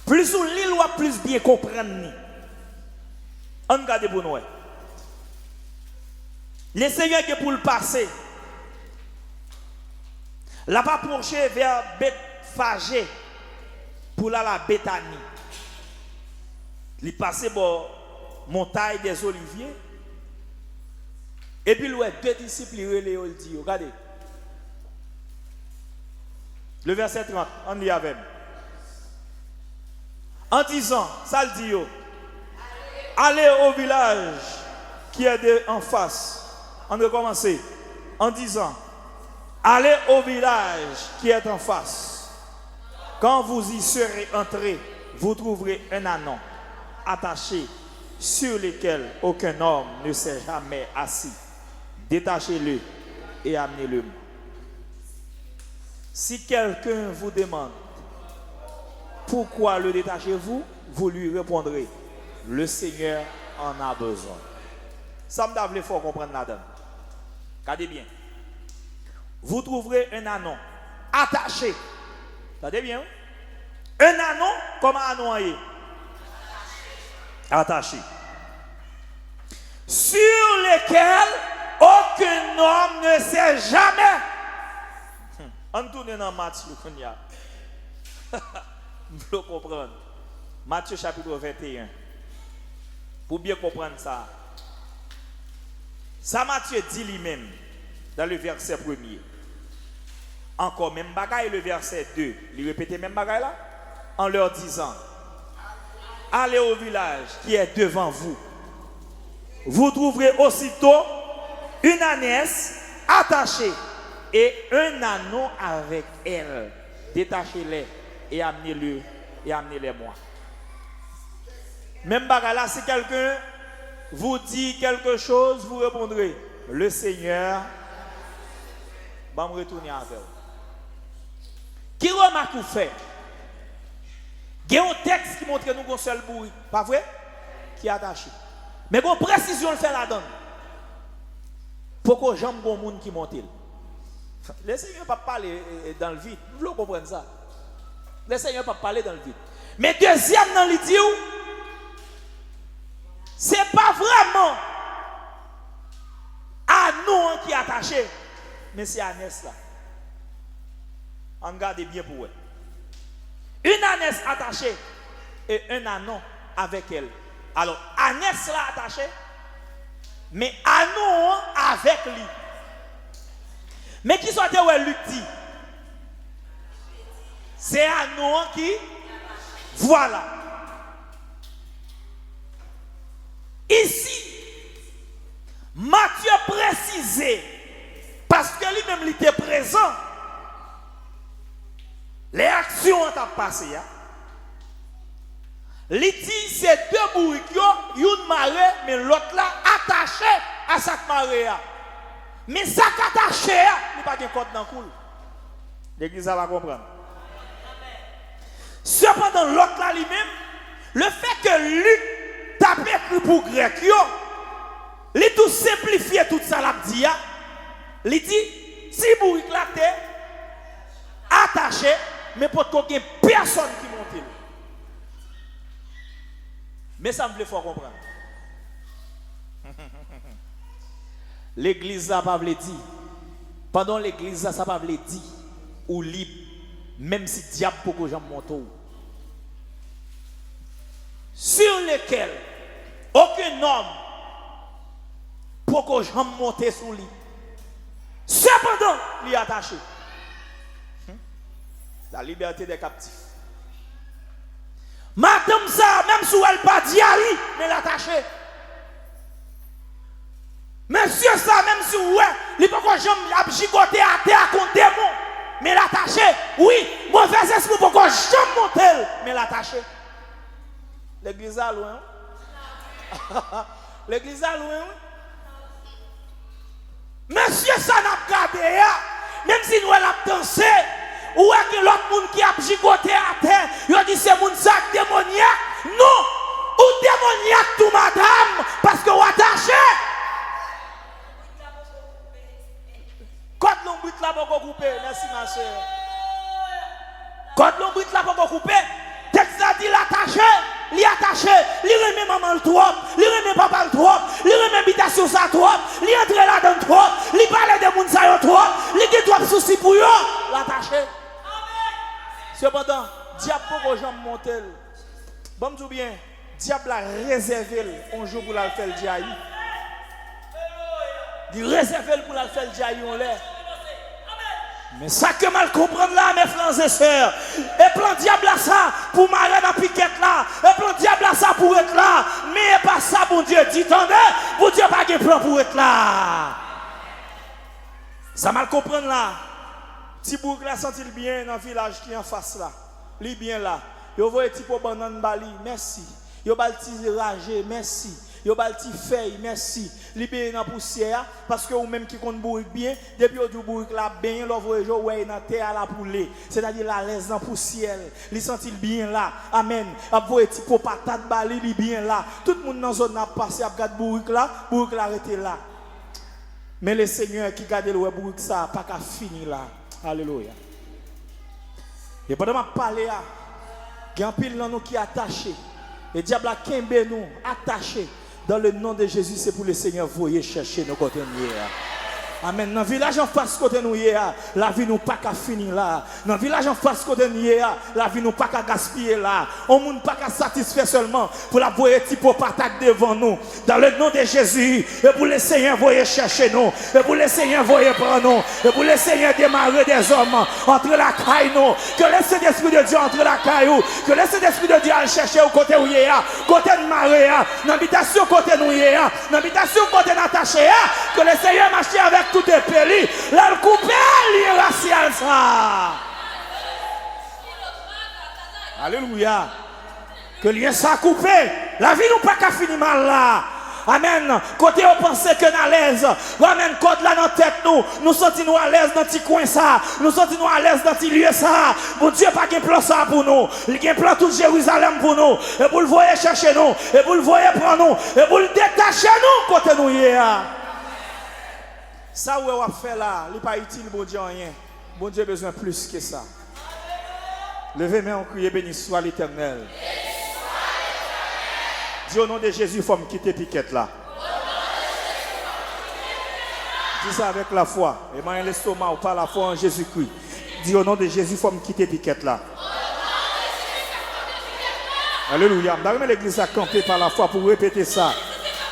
Plus sous l'île, on a plus bien comprendre. On regarde pour nous. Le Seigneur qui est pour le passer, l'a pas penché vers Bethphagée pour la Béthanie. Il est passé par montagne des Oliviers. Et puis, il y a deux disciples, il dit, regardez. Le verset 30, on lit avec. En disant, ça le dit, allez au village qui est en face. On va commencer en disant, allez au village qui est en face. Quand vous y serez entrés, vous trouverez un anon attaché sur lequel aucun homme ne s'est jamais assis. Détachez-le et amenez-le. Si quelqu'un vous demande pourquoi le détachez-vous, vous lui répondrez, le Seigneur en a besoin. Ça me donne fort comprendre là-dedans. Regardez bien. Vous trouverez un anon attaché. Regardez bien. Un anon comme un anon attaché. Sur lequel aucun homme ne s'est jamais. On tourne dans Matthieu. Vous comprendre. Matthieu chapitre 21. Pour bien comprendre ça. Ça Matthieu dit lui-même dans le verset 1er. Encore même bagaille le verset 2. Il répète même bagaille là. En leur disant, allez au village qui est devant vous. Vous trouverez aussitôt une ânesse attachée et un anon avec elle. Détachez-les et amenez-le et amenez-les-moi. Même bagarre, si quelqu'un vous dit quelque chose, vous répondrez, le Seigneur va me retourner avec vous. Qui remarque ou fait? Il y a un texte qui montre que nous avons un seul bruit, pas vrai? Qui est attaché. Mais une précision le fait là-dedans. Pourquoi j'aime un monde qui monte? Le Seigneur ne peut pas parler dans le vide. Vous comprenez ça? Le Seigneur ne peut pas parler dans le vide. Mais deuxième dans l'idiot, ce n'est pas vraiment à nous qui est attaché, mais c'est Agnès là. On regarde bien pour elle. Une ânesse attachée et un anon avec elle. Alors, Agnès là attachée, mais anon avec lui. Mais qui soit où Luc dit? C'est anon qui. Voilà. Ici, Matthieu précisé, parce que lui-même il était présent. Les actions ont passé. Il dit c'est deux bourriques, une marée, mais l'autre là attaché à cette marée. Mais ça attaché, il n'y a pas de code dans le coul. L'église va comprendre. Cependant, l'autre là lui-même, le fait que Luc tape écrit pour grec, il tout simplifié tout ça, il dit si bourrique là t'es attaché, mais pour qu'il y ait personne qui monte. Mais ça me plaît fort comprendre. L'église n'a pas dit. Pendant l'église, ça n'a pas dit. Ou libre. Même si diable pour que j'en monte. Sur lequel aucun homme pour que j'en monte sous lui. Cependant, il est attaché. La liberté des captifs. Madame ça, même si elle pas diarrhée, mais l'attaché. Monsieur ça, même si ouais, il peut pas jamais gigoter à terre contre démon, mais l'attaché. Oui, mauvais esprit pour que jamais monter, mais l'attaché. L'église à loin. L'église à loin. Monsieur ça n'a pas gardé, même si nous l'avons dansé. Ou est-ce que l'autre monde qui a gigoté à terre, il dit c'est mon sac démoniaque? Non! Ou démoniaque tout madame, parce que vous attachez. Quand nous l'ombrite là pour couper. Merci ma soeur. Quand l'ombrite là pour couper, texte a dit l'attacher. Li attaché, li remet maman le trop, li remet papa le trop, li remet habitation ça trop, li entre là dans trop, li parle de moun sa yo trop, li dit trop souci pour yo, l'attaché. Cependant, diable pour jamais monter. Bon tout bien, diable a réservé un jour pour la faire le diaï. Il réservé pour la faire le diaï on l'air. Mais ça que mal comprendre là, mes frères et sœurs. Et plan diable à ça pour marrer dans piquette là. Et plan diable à ça pour être là. Mais pas ça, bon Dieu. Dit attendez, bon Dieu pas de plan pour être là. Ça mal comprendre là. Petit bourg là senti bien dans le village qui est en face là. Li bien là. Yo voyez petit pot banane bali, merci. Yo bal ti ragé, merci. Yo bal ti feuille, merci. Libéré dans poussière parce que ou même qui compte bourrique bien, depuis au bourrique là bien, l'on voit jo ouais dans terre la poulet, c'est-à-dire la laisse dans poussière. Li senti bien là. Amen. A voyé petit pot patate bali li bien là. Tout le monde dans zone n'a passé a regarder bourrique là arrêté là. Mais le Seigneur qui garde le bourrique ça pas qu'à finir là. Alléluia. Et pendant que je parle, il y a un pile dans nous qui est attaché. Le diable a kembe nous, attaché. Dans le nom de Jésus, c'est pour le Seigneur, voyez chercher nos côtés. Amen. Dans le village en face côté nous, la vie nous pas qu'à finir là. Dans le village en face côté nous, la vie nous pas qu'à gaspiller là. On ne pas qu'à satisfaire seulement pour la voyer type patate devant nous. Dans le nom de Jésus, et pour le Seigneur, voyez chercher nous. Et pour le Seigneur, voyez prendre nous. Et pour le Seigneur, démarrer des hommes entre la caille nous. Que le Saint-Esprit de Dieu entre la caille. Que le Saint-Esprit de Dieu aille chercher au côté où il est, côté de Marie, dans l'habitation côté nous, dans l'habitation côté Nataché. Que le Seigneur marche avec tout est péli, là le coupé, il racial ça. Alléluia. Que lien ça coupé, la vie nous pas qu'à finir mal là. Amen. Côté on pensait que nous à l'aise. Amen. Côté là dans tête nous sentons nous à l'aise dans petit coin ça. Nous sentons nous à l'aise dans petit lieu ça. Bon Dieu pas qu'un plan ça pour nous. Il a un plan tout Jérusalem pour nous. Et pour le voyer chercher nous. Et pour le voyer prendre nous. Et pour le détacher nous côté nous hier. Ça où on va faire là, il n'est pas utile, bon Dieu, rien. Bon Dieu a besoin plus que ça. Levez main, on crie, béni soit l'Éternel. Dis au nom de Jésus, il faut me quitter piquette là. Dis ça avec la foi. Et moi, l'estomac ou pas la foi en Jésus-Christ. Dis au nom de Jésus, il faut me quitter piquette là. Alléluia. D'ailleurs, l'église a campé par la foi pour répéter ça.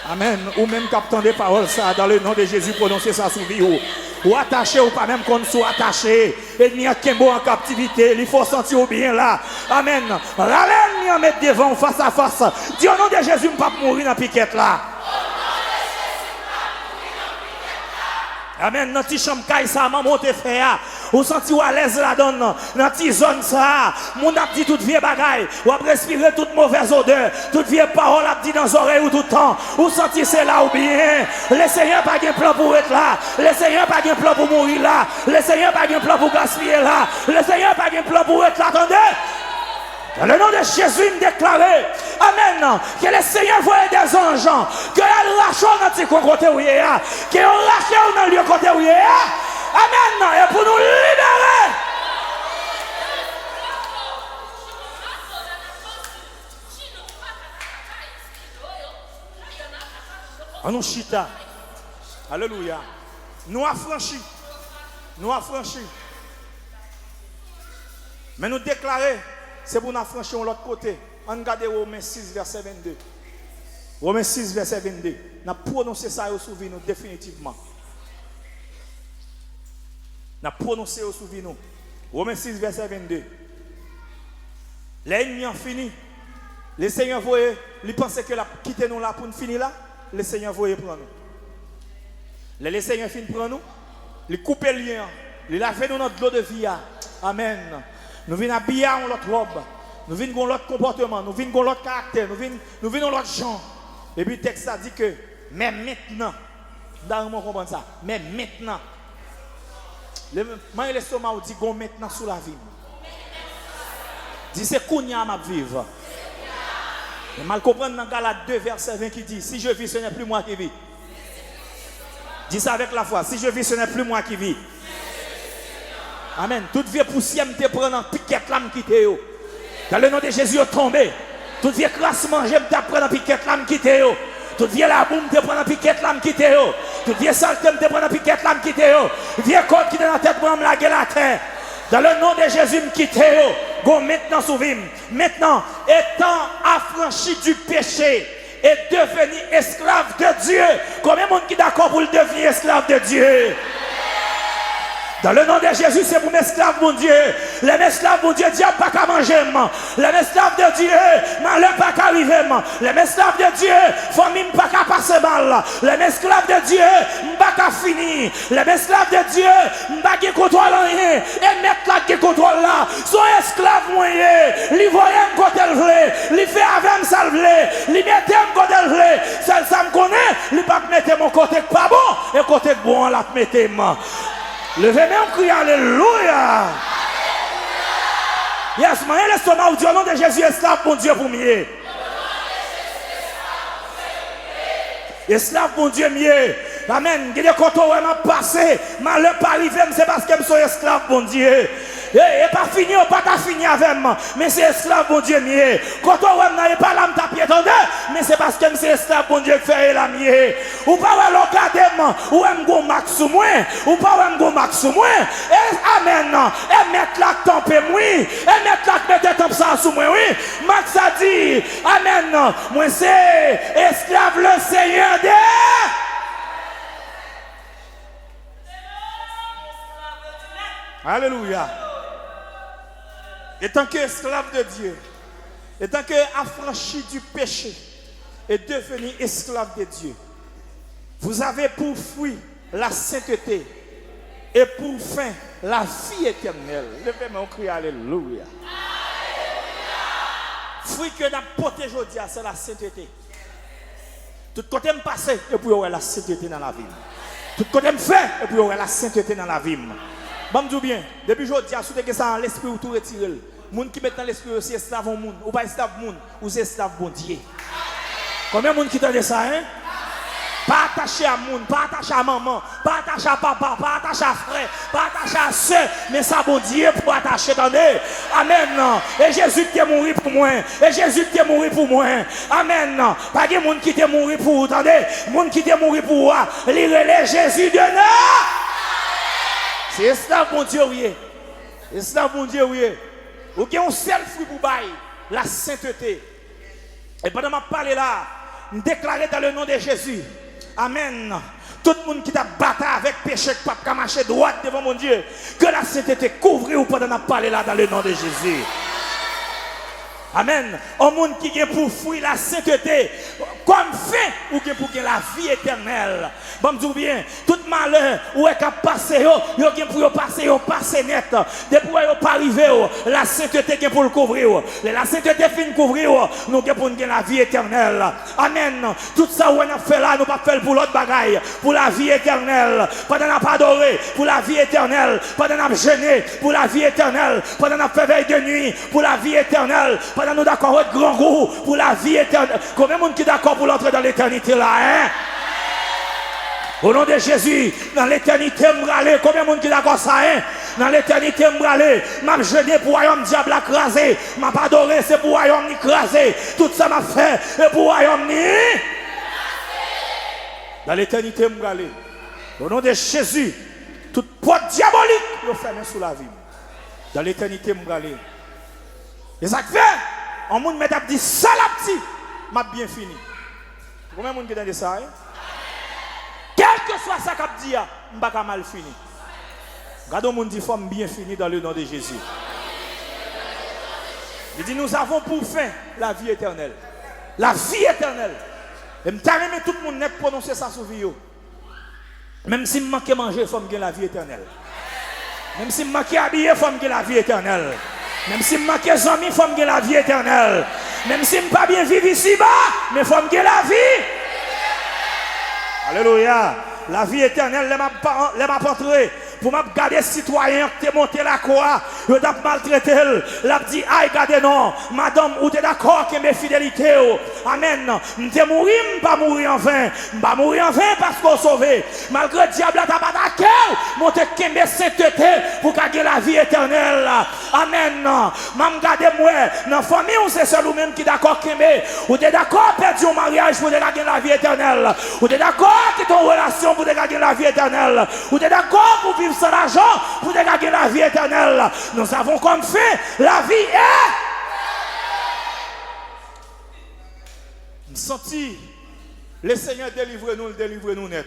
Amen. Ou même captant des paroles ça dans le nom de Jésus prononcer ça sous vie ou attaché ou pas même qu'on soit attaché et n'y a qu'un bon en captivité il faut sentir bien là. Amen. Ralène m'y mettre devant face à face. Dis au nom de Jésus m'pas mourir dans piquette là. Amen. Dans ti chambre caille ça maman te fait ou senti ou à l'aise là dedans dans ti zone ça mon a dit toute vieille bagaille ou a respirer toute mauvaise odeur toute vieille parole a dit dans les oreilles ou tout le temps ou senti c'est là ou bien le Seigneur pas de plan pour être là le Seigneur pas de plan pour mourir là le Seigneur pas de plan pour gaspiller là le Seigneur pas de plan pour être là. Attendez. Dans le nom de Jésus, il déclaré, amen, que le Seigneur voyait des anges, que le rachon dans le côté où il est, que le rachon dans le côté où il est, amen, et pour nous libérer. En nous chita, alléluia, nous affranchis, mais nous déclarer. C'est pour nous franchir l'autre côté. On regarde Romains 6, verset 22. Romains 6, verset 22. Nous avons prononcé ça au souvenir nous définitivement. Nous avons prononcé au souvenir nous. Romains 6, verset 22. L'ennemi a fini. Le Seigneur voyait, il pensait que la quitter nous là pour nous finir là. Le Seigneur voyait prendre nous. Le Seigneur finit prendre nous. Il coupe le lien. Il a fait nous notre l'eau de vie. Amen. Nous venons habiller en l'autre robe. Nous venons dans l'autre comportement. Nous venons dans l'autre caractère. Nous venons dans l'autre genre. Et puis le texte a dit que, mais maintenant, dans le comprendre ça, mais maintenant, moi et l'estomac dit qu'on maintenant sous la vie. Dit c'est qu'on y a ma vivre. Mais mal comprendre dans Galates 2, verset 20 qui dit, si je vis, ce n'est plus moi qui vis. Dis ça avec la foi. Si je vis, ce n'est plus moi qui vis. Amen. Toute vieille poussière me prend en piquette là me quitter. Dans le nom de Jésus, tombé. Toute vieille crasse manger me prend en piquette là me quitter. Toute vieille laboum te prend en piquette là me quitter. Toute vieille saleté me prend en piquette là me quitter. Vieille côte qui est dans la tête pour me laguer la terre. Dans le nom de Jésus, me quitter. Go maintenant souvim. Maintenant, étant affranchi du péché et devenu esclave de Dieu. Combien de monde qui est d'accord pour le devenir esclave de Dieu? Dans le nom de Jésus, c'est pour m'esclave, mon Dieu. Les esclaves, mon Dieu, diable pas qu'à manger. Les esclaves de Dieu, malheur pas qu'à arriver. Les esclaves de Dieu, famille pas qu'à passer mal. Les esclaves de Dieu, pas qu'à finir. Les esclaves de Dieu, pas qu'à contrôler rien. Et mettre là qui contrôle là. Son esclave moyen, li voyait quand elle voulait, li fait avec ça le voulait, li mettait quand elle voulait. Celle ça me connaît, li pas mettre mon côté pas bon et côté bon la mettre. Levez-moi, crie alléluia. Yes, mais l'estomac au nom de Jésus, esclave mon Dieu pour mieux. Esclave mon Dieu mieux. Amen. Il y a des côtés où m'a passé, malheur pas arrivé, c'est parce que je suis esclave mon Dieu. Et pas fini, pas ta fini avec moi, mais c'est esclave mon Dieu mieux. Quand on n'a pas l'âme tapis, mais c'est parce que c'est esclave mon Dieu qui fait la mieux. Ou pas l'ocadem, ou un go max ou moins, ou pas un go max ou moins. Et amen, et mettre la tempé moi, et mettre la mettre tempe ça sous moi, oui. Max a dit, amen, moi c'est esclave le Seigneur de. Alléluia. Étant qu'esclave de Dieu, étant qu'affranchi du péché et devenu esclave de Dieu, vous avez pour fruit la sainteté et pour fin la vie éternelle. Levez-moi, on crie alléluia. Fruit que nous avons porté aujourd'hui, c'est la sainteté. Tout côté me passer et puis avoir la sainteté dans la vie. Tout côté me faire et puis avoir la sainteté dans la vie. Bon, me dis bien, depuis aujourd'hui, si vous avez l'esprit ou tout retiré, les gens qui mettent dans l'esprit aussi esclave au monde, ou pas esclave au monde, ou c'est esclave bon Dieu. Combien de gens qui entendent ça, hein? Pas attaché à monde, pas attaché à maman, pas attaché à papa, pas attaché à frère, pas attaché à soeur, mais ça bon Dieu pour attacher, attendez. Amen. Et Jésus qui est mort pour moi, et Jésus qui est mort pour moi. Amen. Pas de monde qui est mort pour vous, attendez. Monde qui est mort pour vous, il relève Jésus de nous. C'est esclave mon Dieu, oui. Esclave mon Dieu, oui. Ou qui ont un seul fruit pour bailler, la sainteté. Et pendant que je parle là, je déclare dans le nom de Jésus. Amen. Tout le monde qui t'a battu avec péché, qui n'a pas marché droit devant mon Dieu, que la sainteté couvre ou pendant que je parle là dans le nom de Jésus. Amen. Un monde qui vient pour fuir la sainteté, comme fait ou qui pour la vie éternelle. Bon, me dis bien, tout malheur ou est capable de passer, yo vient pour passer net. Depuis yo pas arriver, la sainteté qui pour le couvrir. La sainteté fin couvrir, nous qui pour la vie éternelle. Amen. Tout ça on a fait là, nous pas faire pour l'autre bagaille, pour la vie éternelle. Pendant n'a pas adoré, pour la vie éternelle. Pendant n'a jeûné, pour la vie éternelle. Pendant n'a fait veille de nuit, pour la vie éternelle. Pendant nous d'accord avec grand goût pour la vie éternelle. Combien de monde qui est d'accord pour l'entrer dans l'éternité là, hein? Au nom de Jésus, dans l'éternité, m'ralé. Combien de monde qui est d'accord ça, hein? Dans l'éternité, m'ralé. M'a jeûné pour royaume diable écrasé. M'a pas adoré, c'est pour royaume écrasé. Tout ça m'a fait, et pour royaume ni. Dans l'éternité, m'ralé. Au nom de Jésus, toute porte diabolique, vous fermez sous la vie. Dans l'éternité, m'ralé. Et ça fait, on monde m'a dit ça la petite, m'a bien fini. Combien de monde qui dit ça? Hein? Quel que soit ça qu'a dit, m'a pas mal fini. Regardez, on dit femme bien fini dans le nom de Jésus. Il dit nous avons pour fin la vie éternelle. La vie éternelle. Et je t'arrête tout le monde net prononcer ça sur vie. Même si je manque manger, il faut me la vie éternelle. Même si je manque habiller, il faut me la vie éternelle. Même si je manque des amis, il faut me la vie éternelle. Même si je ne pas bien vivre ici-bas, mais il faut me la vie. Alléluia. La vie éternelle, les m'apporterai. Pour me garder citoyen, qui monté la croix, yo t'a maltraité, l'a dit aïe gardez non, madame ou t'es d'accord que mes fidélités, amen, m'te mourir, m'pas mourir en vain, m'pas mourir en vain parce qu'on sauvé, malgré le diable t'a pas d'attaqué, monte kembe sainteté pour gagner la vie éternelle, amen, m'am gardé moi, dans famille ou c'est seul ou même qui d'accord kembe, ou t'es d'accord perdre un mariage pour gagner la vie éternelle, ou t'es d'accord que ton relation pour gagner la vie éternelle, ou t'es d'accord pour vivre sans l'argent pour gagner la vie éternelle. Nous avons comme fait la vie est. Nous senti le Seigneur délivre-nous net.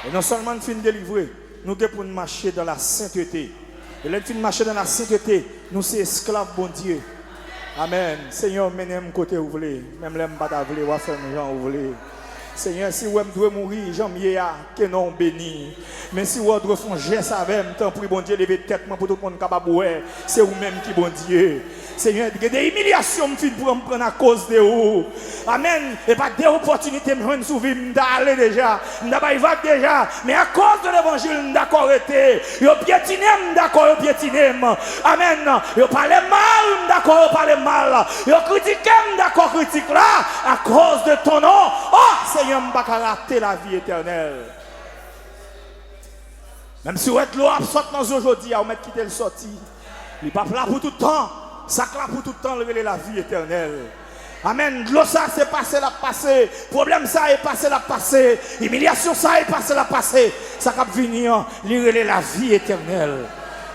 Et non seulement nous finissons délivrer, nous devons pour marcher dans la sainteté. Et là, nous marcher dans la sainteté, nous sommes esclaves, bon Dieu. Amen. Seigneur, menez-moi côté où vous voulez. Même les m'bata voulez, ou faire mes gens où vous voulez. Seigneur, si vous doit mourir, j'en que non béni. Mais si vous doit faire un geste avec temps pour bon Dieu lever tête pour tout le monde capable c'est vous-même qui bon Dieu. Seigneur, il y a des humiliations pour me prendre à cause de vous. Amen. Et pas des opportunités me souvenir d'aller déjà. M'daba y va déjà. Mais à cause de l'évangile, d'accord été. Yo piétiné, d'accord yo piétiné. Amen. Yo parlé mal, d'accord yo parlé mal. Yo critiqué, d'accord critique là. À cause de ton nom. Oh, Seigneur, m'ba rater la vie éternelle. Même si vous êtes l'eau absorte dans aujourd'hui, vous mettez quitter le sorti. Il n'est pas là pour tout le temps. Ça là pour tout le temps, lever la vie éternelle. Amen. L'eau ça c'est passé, la passé. Problème ça est passé, la passé. Humiliation ça est passé, la passé. Ça va venir, lever la vie éternelle.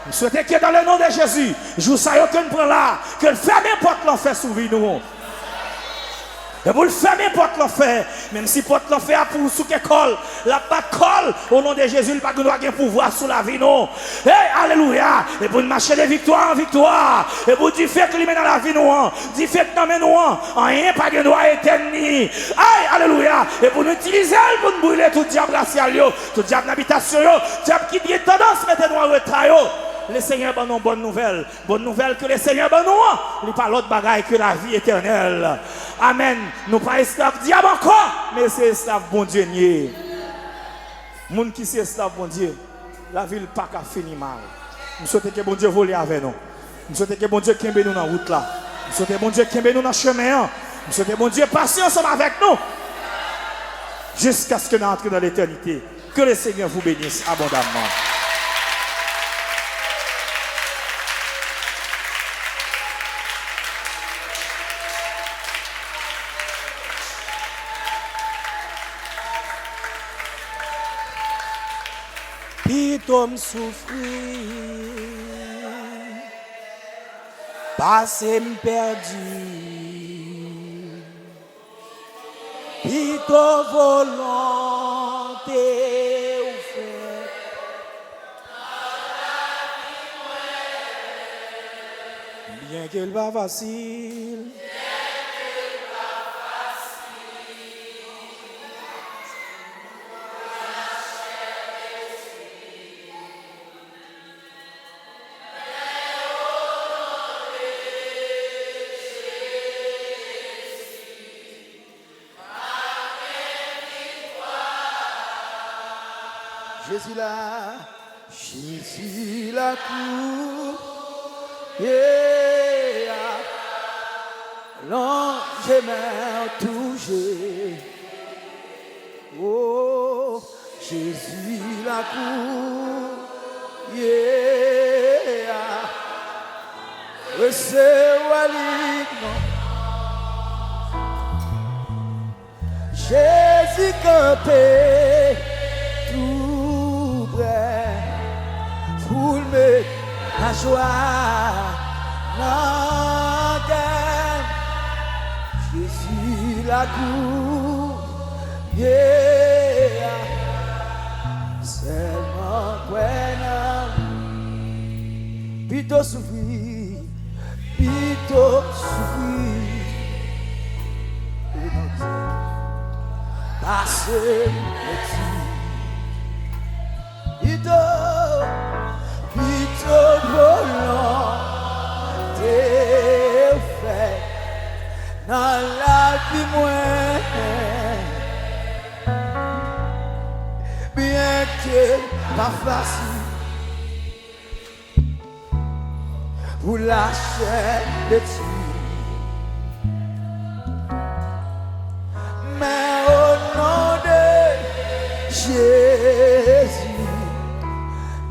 Je souhaite que dans le nom de Jésus, je vous salue que nous prenons là, que le ferme porte l'enfer sous nous. Et vous le fermez porte l'enfer, même si porte l'enfer a pour sous colle, la pas colle, au nom de Jésus, il n'y a pas de pouvoir sous la vie, non. Hey, alléluia. Et pour marcher de victoire en victoire, et pour dire fait que lui met dans la vie, nous, dit fait que nous, nous, rien, pas de droit éternel. Hey, alléluia. Et pour nous utiliser, pour nous brûler tout diable racial, tout diable d'habitation, diable qui dit tendance, mettez-nous en retrait. Le Seigneur donne une bonne nouvelle. Bonne nouvelle que le Seigneur donne nous. Il n'y a pas l'autre bagaille que la vie éternelle. Amen. Nous pas esclaves diable encore, mais c'est esclaves bon Dieu. Moun qui c'est esclave bon Dieu, la ville pas qu'à finir mal. Nous souhaitons que bon Dieu vole avec nous. Nous souhaitons que bon Dieu kembe nous dans la route là. Nous souhaitons que bon Dieu kembe nous dans le chemin. Nous souhaitons que bon Dieu passe ensemble avec nous. Jusqu'à ce que nous entrions dans l'éternité. Que le Seigneur vous bénisse abondamment. Pito m'souffrir, passé m'perdu. Pito volonté ou fait. Bien qu'elle va facile. Jésus la cour, yeah, l'ange m'a touché. Oh, Jésus la cour, yeah, recevoir l'ignon. Jésus campé. La joie, la guerre, Jésus la cour, yeah, seulement quoi, plutôt souffrir, parce que plutôt volant t'es fait dans la vie moins bien que pas facile pour la chair de Dieu. Mais au nom de Jésus,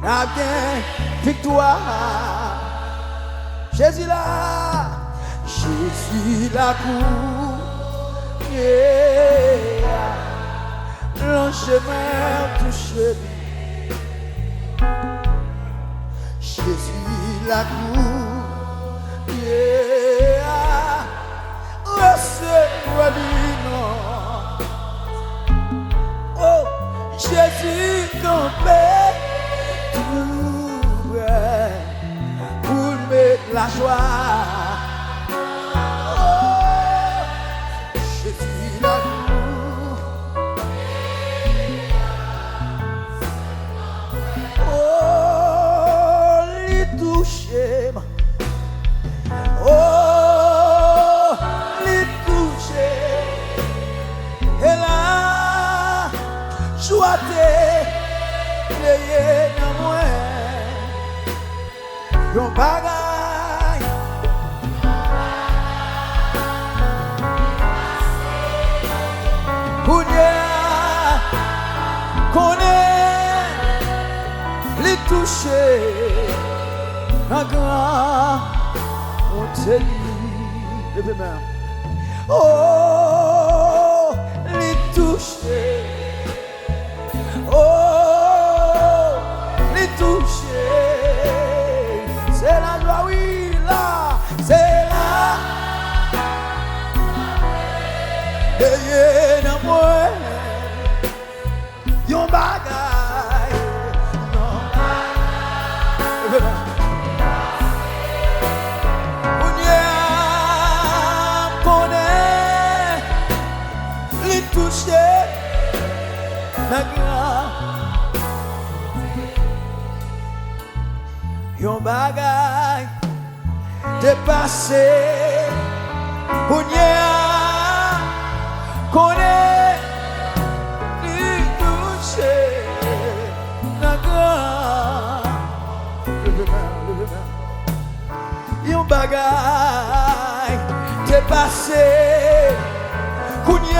n'a bien victoire. Jésus là, Jésus là pour le chemin touché. Jésus là pour recevoir du nom. Oh, Jésus campait tout vrai pour mettre la joie. Oh, Jésus l'amour. Oh, les toucher. Oh, les toucher. Et là, joie t'es dans moi. Yon bagay Kounya Connaît les toucher un grand on te dit levez main. Oh les toucher. Oh les toucher. C'est la joie, oui, là, c'est là. Et dans moi, yon bagay, non. On y connaît les toucher, yon bagay dépassé. On y connaît les toucher. Yon bagay dépassé. On y